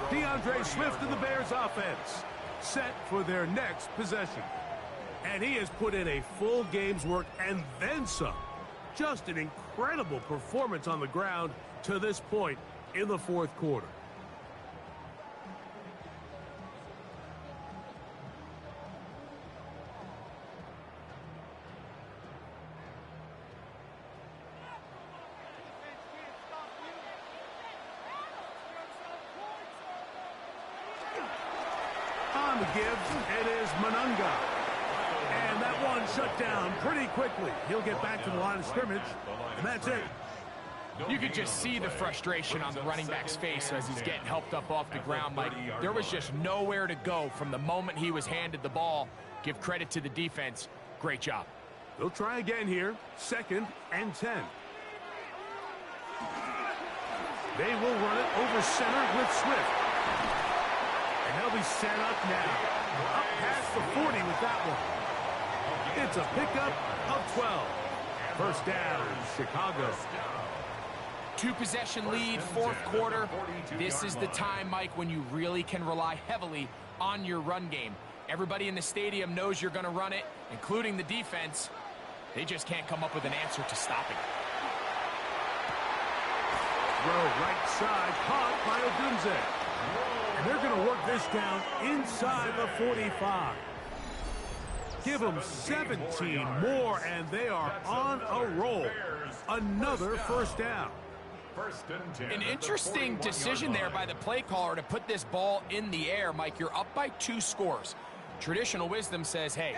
DeAndre Swift and the Bears offense set for their next possession. And he has put in a full game's work and then some. Just an incredible performance on the ground to this point in the 4th quarter. On the give, it is Monunga. And that one shut down pretty quickly. He'll get back to the line of scrimmage, and that's it. You could just see the frustration on the running back's face as he's getting helped up off the ground, Mike. There was just nowhere to go from the moment he was handed the ball. Give credit to the defense. Great job. They'll try again here. 2nd and 10. They will run it over center with Swift. And they'll be set up now. Up past the 40 with that one. It's a pickup of 12. First down, Chicago. 2-possession lead, 4th quarter. This is the time, Mike, when you really can rely heavily on your run game. Everybody in the stadium knows you're going to run it, including the defense. They just can't come up with an answer to stop it. Throw right side, caught by Odunze. And they're going to work this down inside the 45. Give them 17 more, and they are on a roll. Another first down. An interesting decision there by the play caller to put this ball in the air. Mike, you're up by 2 scores. Traditional wisdom says, hey,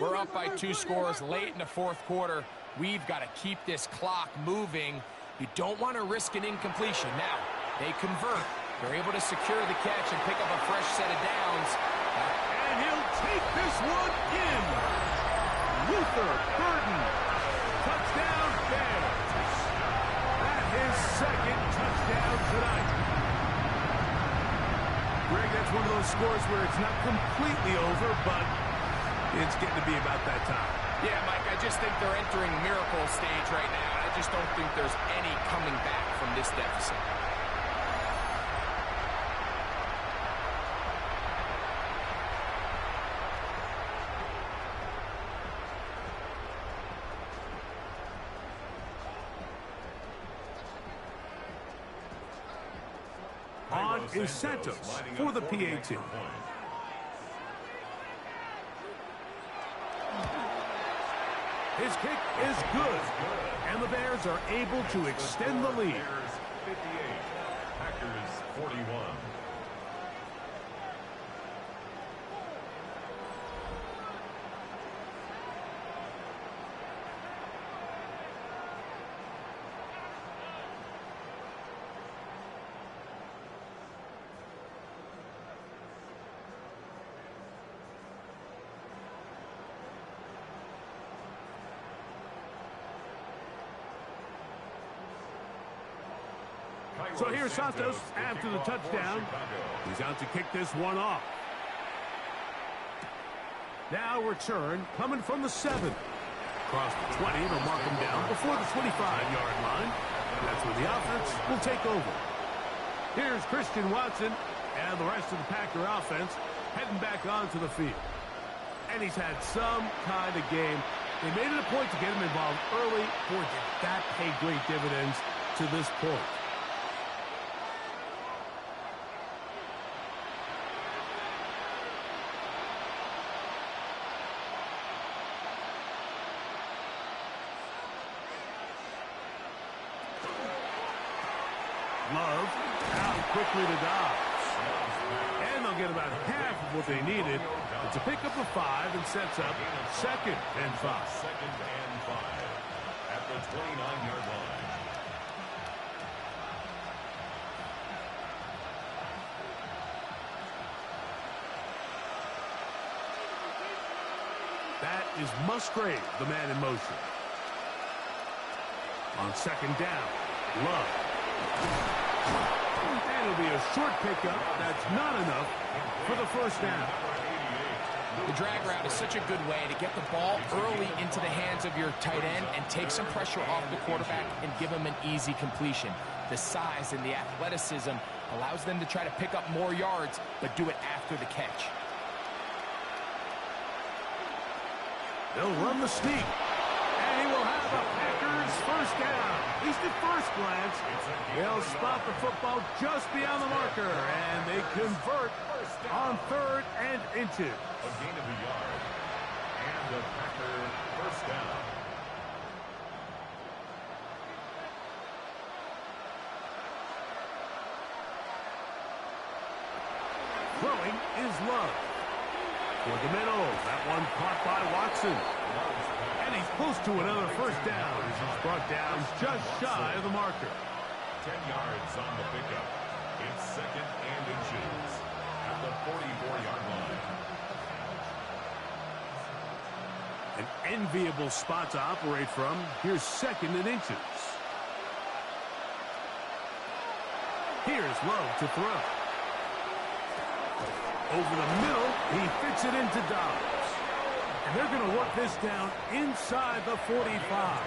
we're up by 2 scores late in the 4th quarter. We've got to keep this clock moving. You don't want to risk an incompletion. Now, they convert. They're able to secure the catch and pick up a fresh set of downs. And he'll take this one in. Luther Burden. Touchdown, Bears. That his second touchdown tonight. Greg, that's one of those scores where it's not completely over, but it's getting to be about that time. Yeah, Mike, I just think they're entering miracle stage right now. I just don't think there's any coming back from this deficit. On is Santos for the PAT. His kick is good, and the Bears are able to extend the lead. Bears 58, Packers 41. So here's Santos after the touchdown. He's out to kick this one off. Now return coming from the 7. Across the 20, they'll mark him down before the 25-yard line. That's where the offense will take over. Here's Christian Watson and the rest of the Packer offense heading back onto the field. And he's had some kind of game. They made it a point to get him involved early. Boy, did that pay great dividends to this point. Love out quickly to Dobbs. And they'll get about half of what they needed to pick up a 5 and sets up 2nd and 5. 2nd and 5 at the 29-yard line. That is Musgrave, the man in motion. On 2nd down, Love. And it'll be a short pickup. That's not enough for the first down. The drag route is such a good way to get the ball early into the hands of your tight end and take some pressure off the quarterback and give him an easy completion. The size and the athleticism allows them to try to pick up more yards, but do it after the catch. They'll run the sneak. And he will have a Packers first down. At least at first glance, they'll spot the football just beyond the marker, and they convert on 3rd and inches. A gain of a yard, and the Packer first down. Throwing is Love. For the middle, that one caught by Watson. And he's close to another first down as he's brought down just shy of the marker. 10 yards on the pickup. It's 2nd and inches at the 44-yard line. An enviable spot to operate from. Here's 2nd and inches. Here's Love to throw. Over the middle, he fits it into Dobbs. And they're going to work this down inside the 45.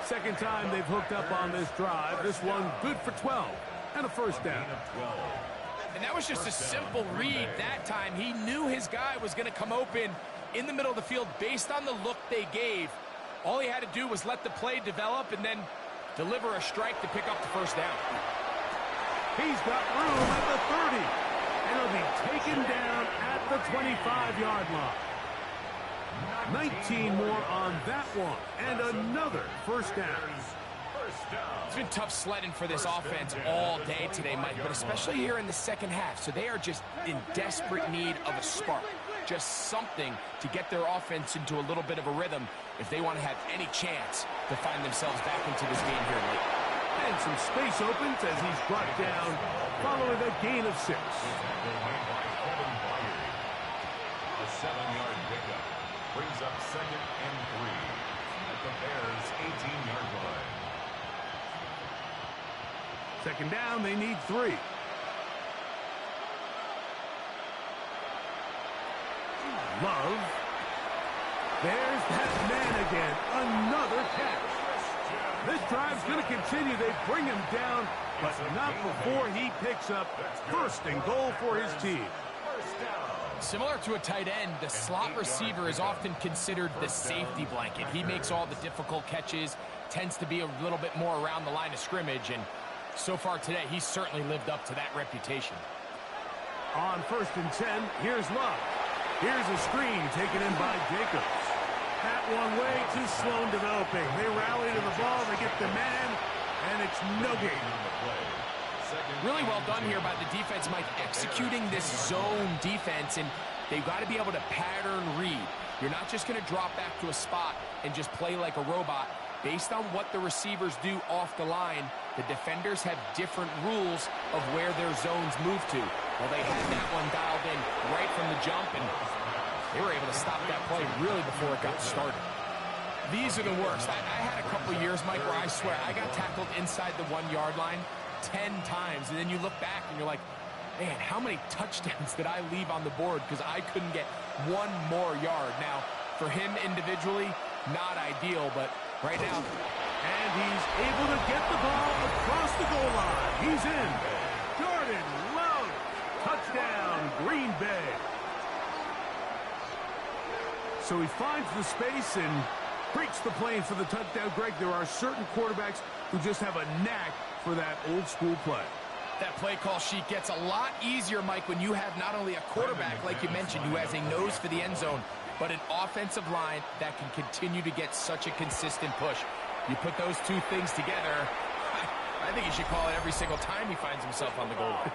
Second time they've hooked up on this drive. This one good for 12 and a first down. And that was just a simple read that time. He knew his guy was going to come open in the middle of the field based on the look they gave. All he had to do was let the play develop and then deliver a strike to pick up the first down. He's got room at the 30. And he'll be taken down at the 25-yard line. 19 more on that one. And another first down. It's been tough sledding for this offense all day today, Mike, but especially here in the second half. So they are just in desperate need of a spark, just something to get their offense into a little bit of a rhythm if they want to have any chance to find themselves back into this game here late. And some space opens as he's brought down following a gain of 6. A 7-yard pickup brings up 2nd and 3 at the Bears' 18-yard line. 2nd down, they need 3. Love. There's that man again. Another catch. This drive's going to continue. They bring him down, but not before he picks up 1st and goal for his team. Similar to a tight end, the slot receiver is often considered the safety blanket. He makes all the difficult catches, tends to be a little bit more around the line of scrimmage, and so far today, he's certainly lived up to that reputation. On 1st and 10, here's Love. Here's a screen taken in by Jacobs. That one way too slow in developing. They rally to the ball, they get the man, and it's no gain. Really well done here by the defense, Mike, executing this zone defense, and they've got to be able to pattern read. You're not just going to drop back to a spot and just play like a robot. Based on what the receivers do off the line, the defenders have different rules of where their zones move to. Well, they had that one dialed in right from the jump, and they were able to stop that play really before it got started. These are the worst. I had a couple years, Mike, where I swear I got tackled inside the 1-yard line 10 times, and then you look back and you're like, man, how many touchdowns did I leave on the board because I couldn't get one more yard? Now, for him individually, not ideal, but right now. And he's able to get the ball across the goal line. He's in. Jordan Love. Touchdown, Green Bay. So he finds the space and breaks the plane for the touchdown. Greg, there are certain quarterbacks who just have a knack for that old school play. That play call sheet gets a lot easier, Mike, when you have not only a quarterback, like you mentioned, who has a nose for the end zone, but an offensive line that can continue to get such a consistent push. You put those two things together, I think he should call it every single time he finds himself on the goal line.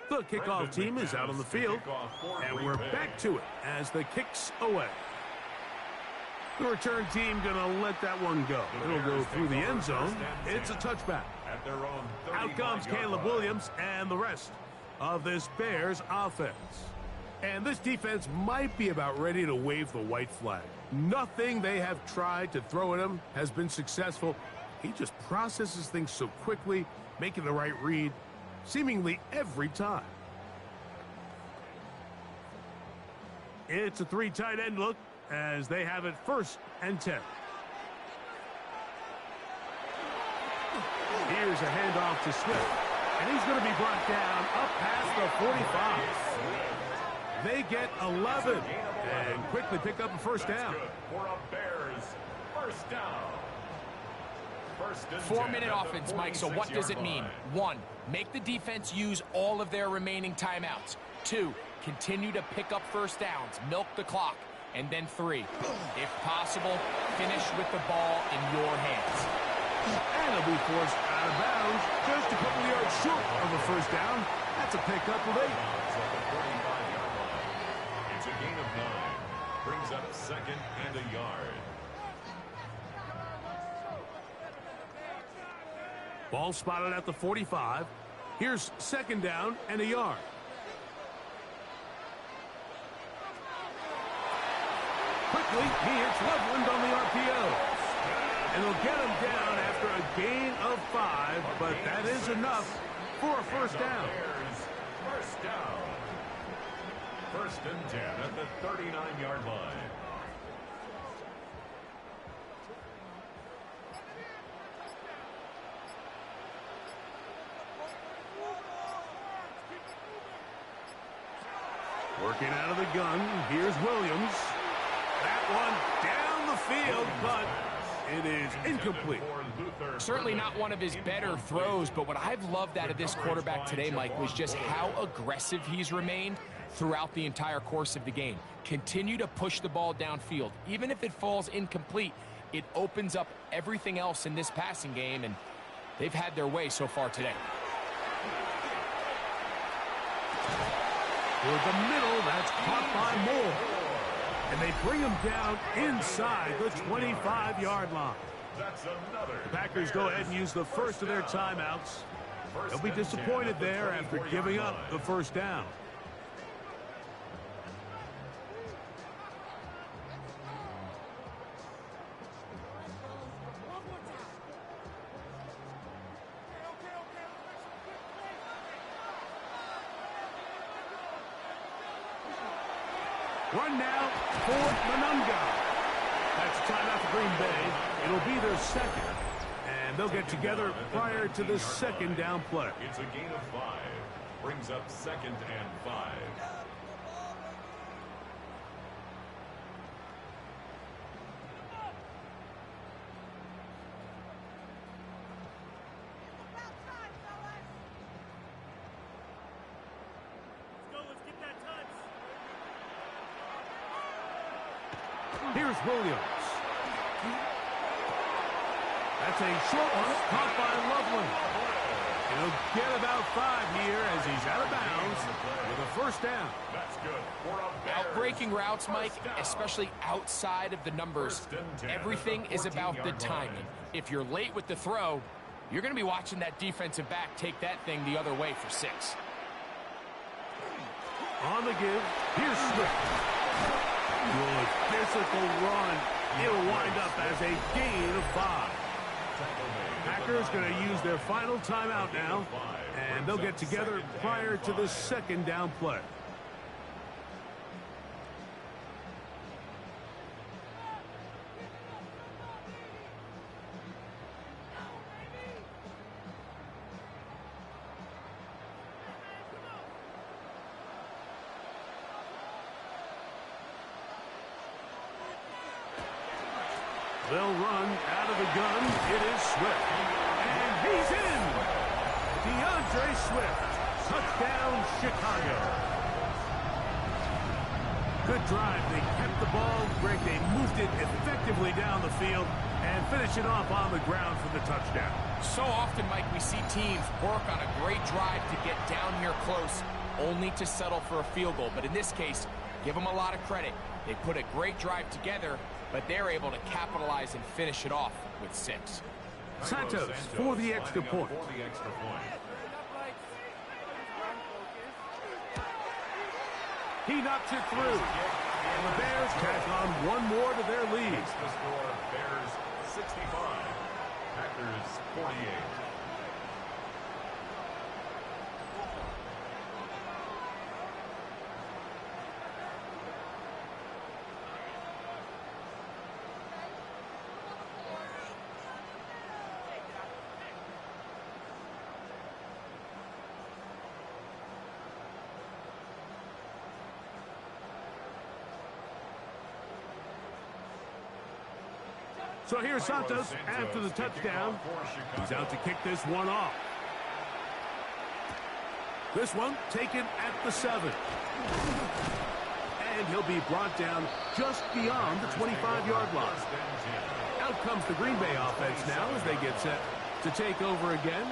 The kickoff team is out on the field, and we're back to it as the kick's away. The return team going to let that one go. It'll go through the end zone. It's a touchback. Out comes Caleb Williams and the rest of this Bears offense. And this defense might be about ready to wave the white flag. Nothing they have tried to throw at him has been successful. He just processes things so quickly, making the right read seemingly every time. It's a 3 tight end look as they have it 1st and 10. Here's a handoff to Smith, and he's going to be brought down up past the 45. They get 11 and quickly pick up a 1st down. For a Bears 1st down. 4-minute offense, Mike, so what does it mean? 1, make the defense use all of their remaining timeouts. 2, continue to pick up 1st downs, milk the clock. And then 3, if possible, finish with the ball in your hands. And it'll be forced out of bounds just a couple yards short of a 1st down. That's a pickup of 8. It's a gain of 9. Brings up 2nd and a yard. Ball spotted at the 45. Here's 2nd down and a yard. Quickly, he hits Loveland on the RPO. And they'll get him down after a gain of 5, but that is enough for a 1st down. 1st down. 1st and 10 at the 39-yard line. Working out of the gun, here's Williams. That one down the field, but it is incomplete. Certainly not one of his better throws, but what I've loved out of this quarterback today, Mike, was just how aggressive he's remained throughout the entire course of the game. Continue to push the ball downfield. Even if it falls incomplete, it opens up everything else in this passing game, and they've had their way so far today. Toward the middle, that's caught by Moore. And they bring him down inside the 25-yard line. The Packers go ahead and use the first of their timeouts. They'll be disappointed there after giving up the first down. Run now for Monunga. That's a timeout for Green Bay. It'll be their second. And they'll get together prior to the second down play. It's a gain of 5. Brings up 2nd and 5. Here's Williams. That's a short one, caught by Loveland. He'll get about 5 here as he's out of bounds with a first down. That's good. Outbreaking routes, Mike, especially outside of the numbers, everything is about the timing. If you're late with the throw, you're going to be watching that defensive back take that thing the other way for 6. On the give, here's Swift. Good physical run. It'll wind up as a gain of 5. Packers going to use their final timeout now, and they'll get together prior to the second down play. They'll run out of the gun. It is Swift. And he's in! DeAndre Swift. Touchdown, Chicago. Good drive. They kept the ball. Greg, they moved it effectively down the field and finish it off on the ground for the touchdown. So often, Mike, we see teams work on a great drive to get down here close, only to settle for a field goal. But in this case, give them a lot of credit. They put a great drive together, but they're able to capitalize and finish it off with 6. Santos for the extra point. He knocks it through. And the Bears tack on one more to their lead. The score, Bears 65, Packers 48. So here's Santos after the touchdown. He's out to kick this one off. This one taken at the 7. And he'll be brought down just beyond the 25-yard line. Out comes the Green Bay offense now as they get set to take over again.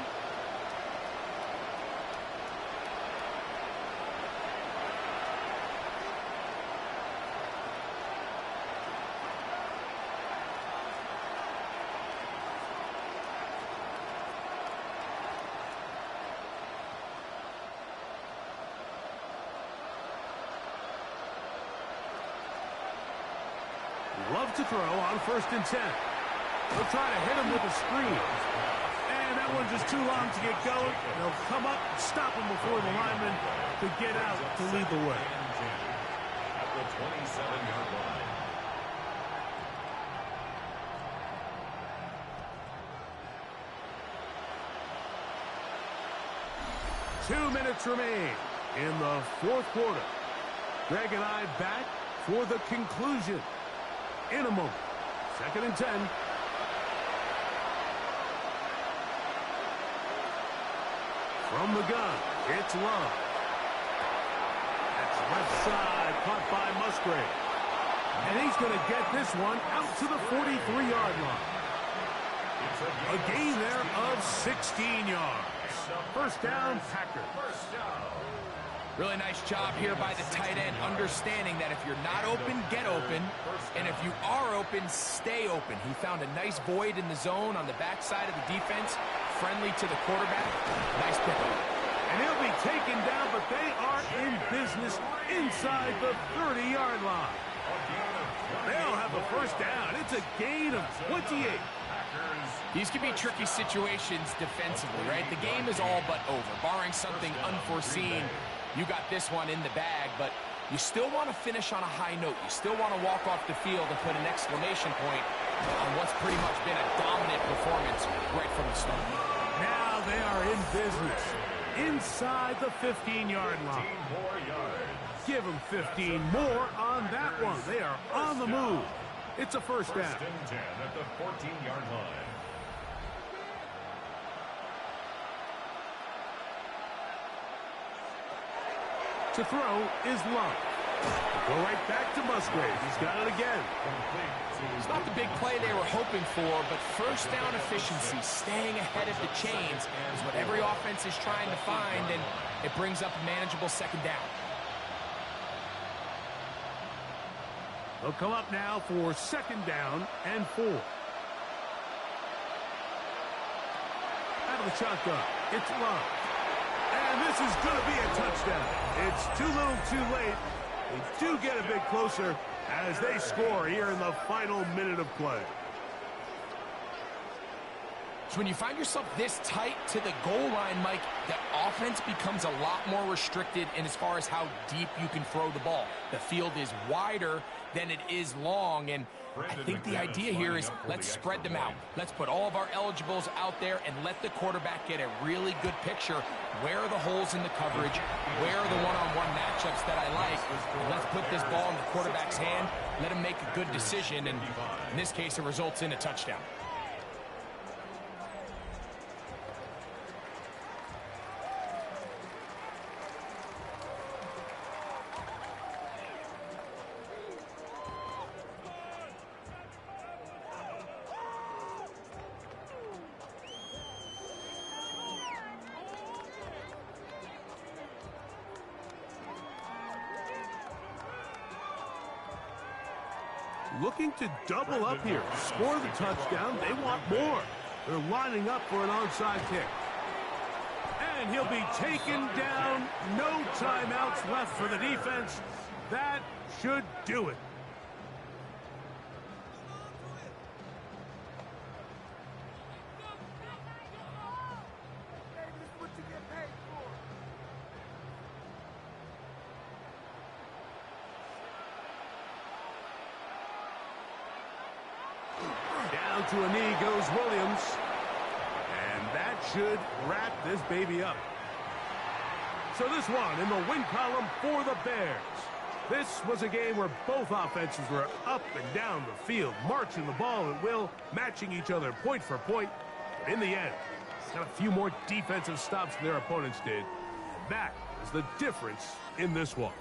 Love to throw on 1st and 10. They'll try to hit him with a screen. And that one's just too long to get going. They'll come up and stop him before the lineman could get out to lead the way. At the 27-yard line. Two minutes remain in the 4th quarter. Greg and I back for the conclusion in a moment. 2nd and 10. From the gun, it's Love. That's left side, caught by Musgrave. And he's going to get this one out to the 43-yard line. A gain there of 16 yards. First down, Packers. Really nice job here by the tight end, understanding that if you're not open, get open. And if you are open, stay open. He found a nice void in the zone on the backside of the defense, friendly to the quarterback. Nice pickup. And he'll be taken down, but they are in business inside the 30-yard line. They'll have a first down. It's a gain of 28. These can be tricky situations defensively, right? The game is all but over. Barring something unforeseen, you got this one in the bag, but you still want to finish on a high note. You still want to walk off the field and put an exclamation point on what's pretty much been a dominant performance right from the start. Now they are in business inside the 15-yard line. Give them 15 more on that one. They are on the move. It's a first down. 1st and 10 at the 14-yard line. To throw is Love. Go right back to Musgrave. He's got it again. It's not the big play they were hoping for, but first down efficiency, staying ahead of the chains, is what every offense is trying to find, and it brings up a manageable 2nd down. They'll come up now for 2nd down and 4. Out of the shotgun, it's Love. And this is going to be a touchdown. It's too little too late. They do get a bit closer as they score here in the final minute of play. So when you find yourself this tight to the goal line, Mike, the offense becomes a lot more restricted in as far as how deep you can throw the ball. The field is wider than it is long, and I think the idea here is let's spread them out. Let's put all of our eligibles out there and let the quarterback get a really good picture. Where are the holes in the coverage? Where are the one-on-one matchups that I like? And let's put this ball in the quarterback's hand, let him make a good decision, and in this case, it results in a touchdown. Looking to double up here. Score the touchdown. They want more. They're lining up for an onside kick. And he'll be taken down. No timeouts left for the defense. That should do it. Down to a knee goes Williams. And that should wrap this baby up. So this one in the win column for the Bears. This was a game where both offenses were up and down the field, marching the ball at will, matching each other point for point. But in the end, got a few more defensive stops than their opponents did. That is the difference in this one.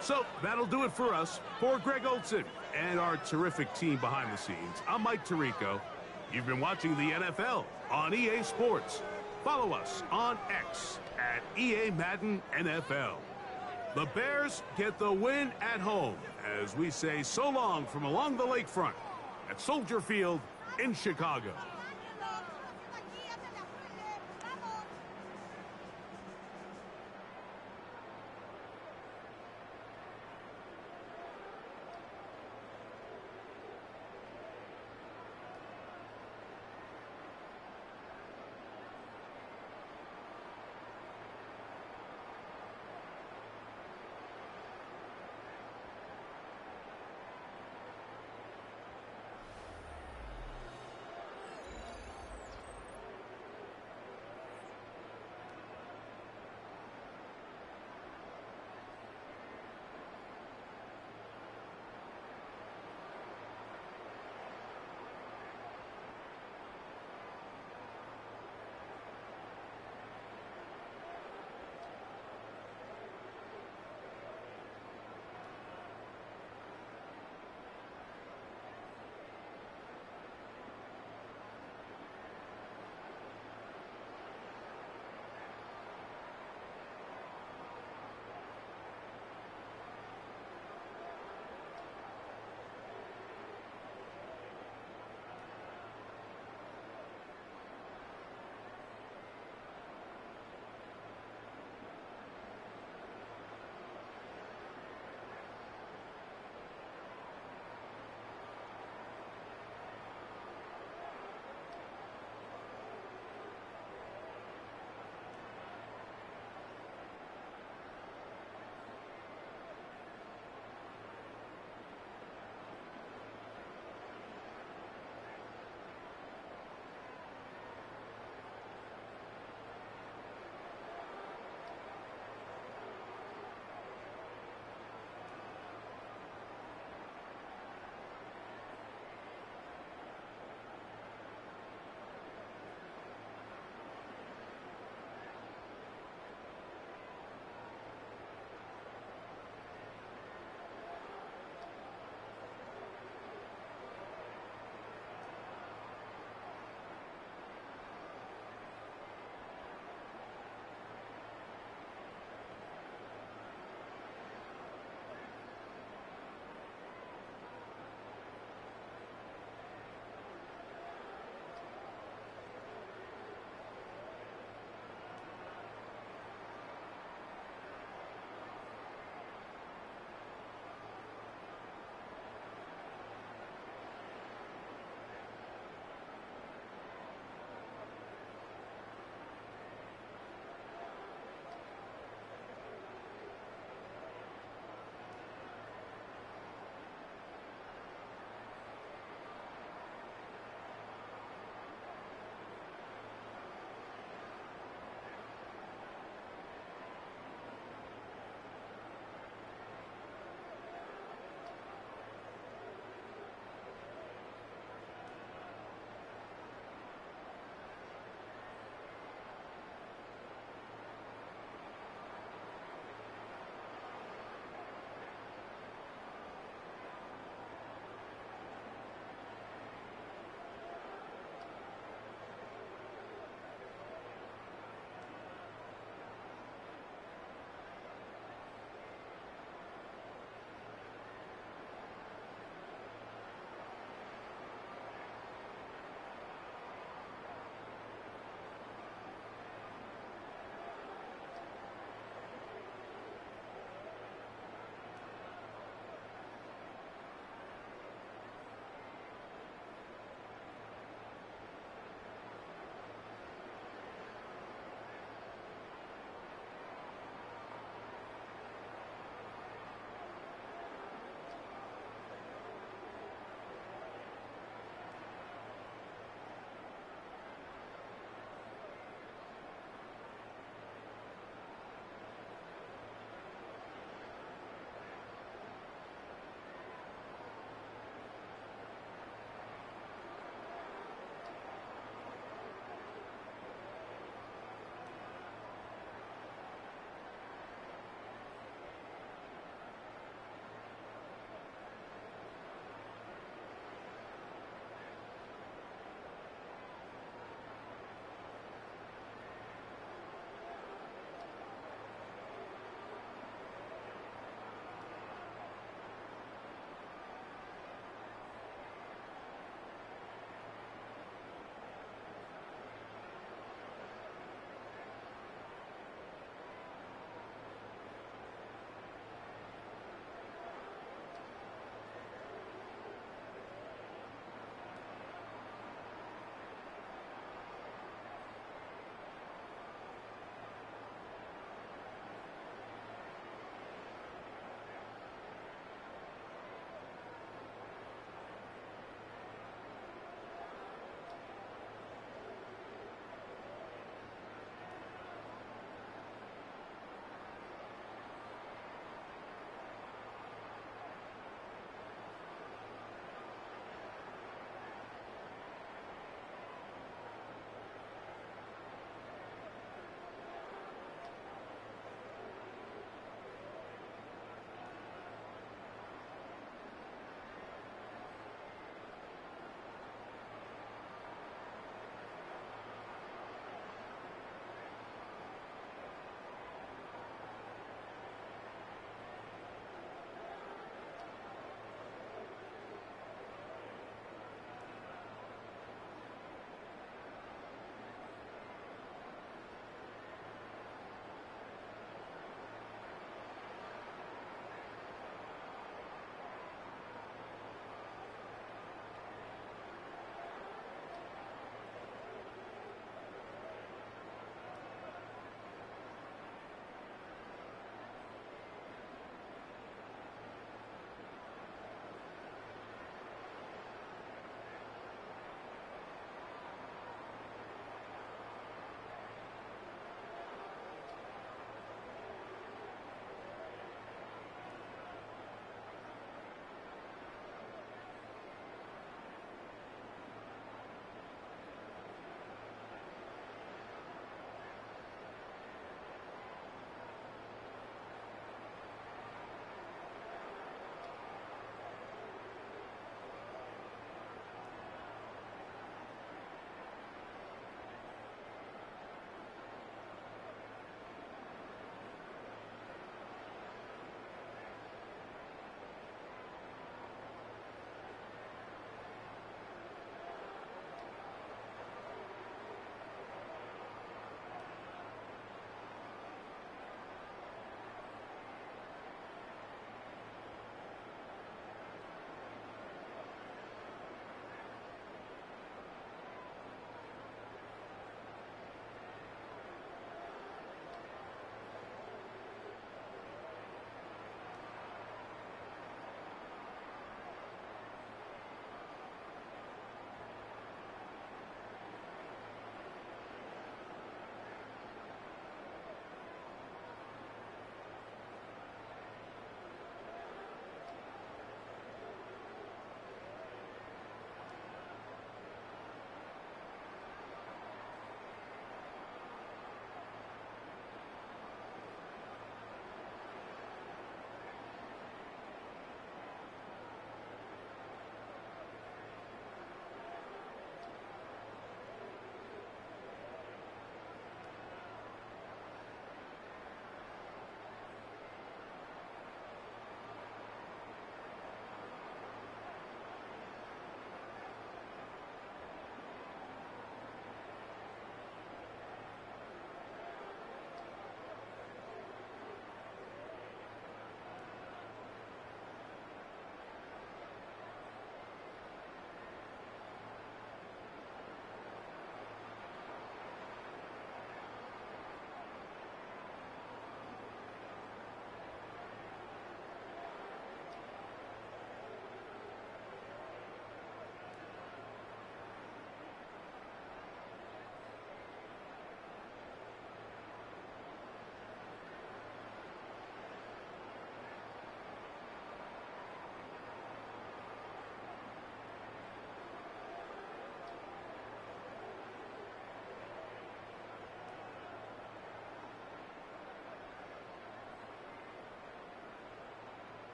So that'll do it for us. For Greg Olson and our terrific team behind the scenes, I'm Mike Tirico. You've been watching the NFL on EA Sports. Follow us on X at EA Madden NFL. The Bears get the win at home as we say so long from along the lakefront at Soldier Field in Chicago.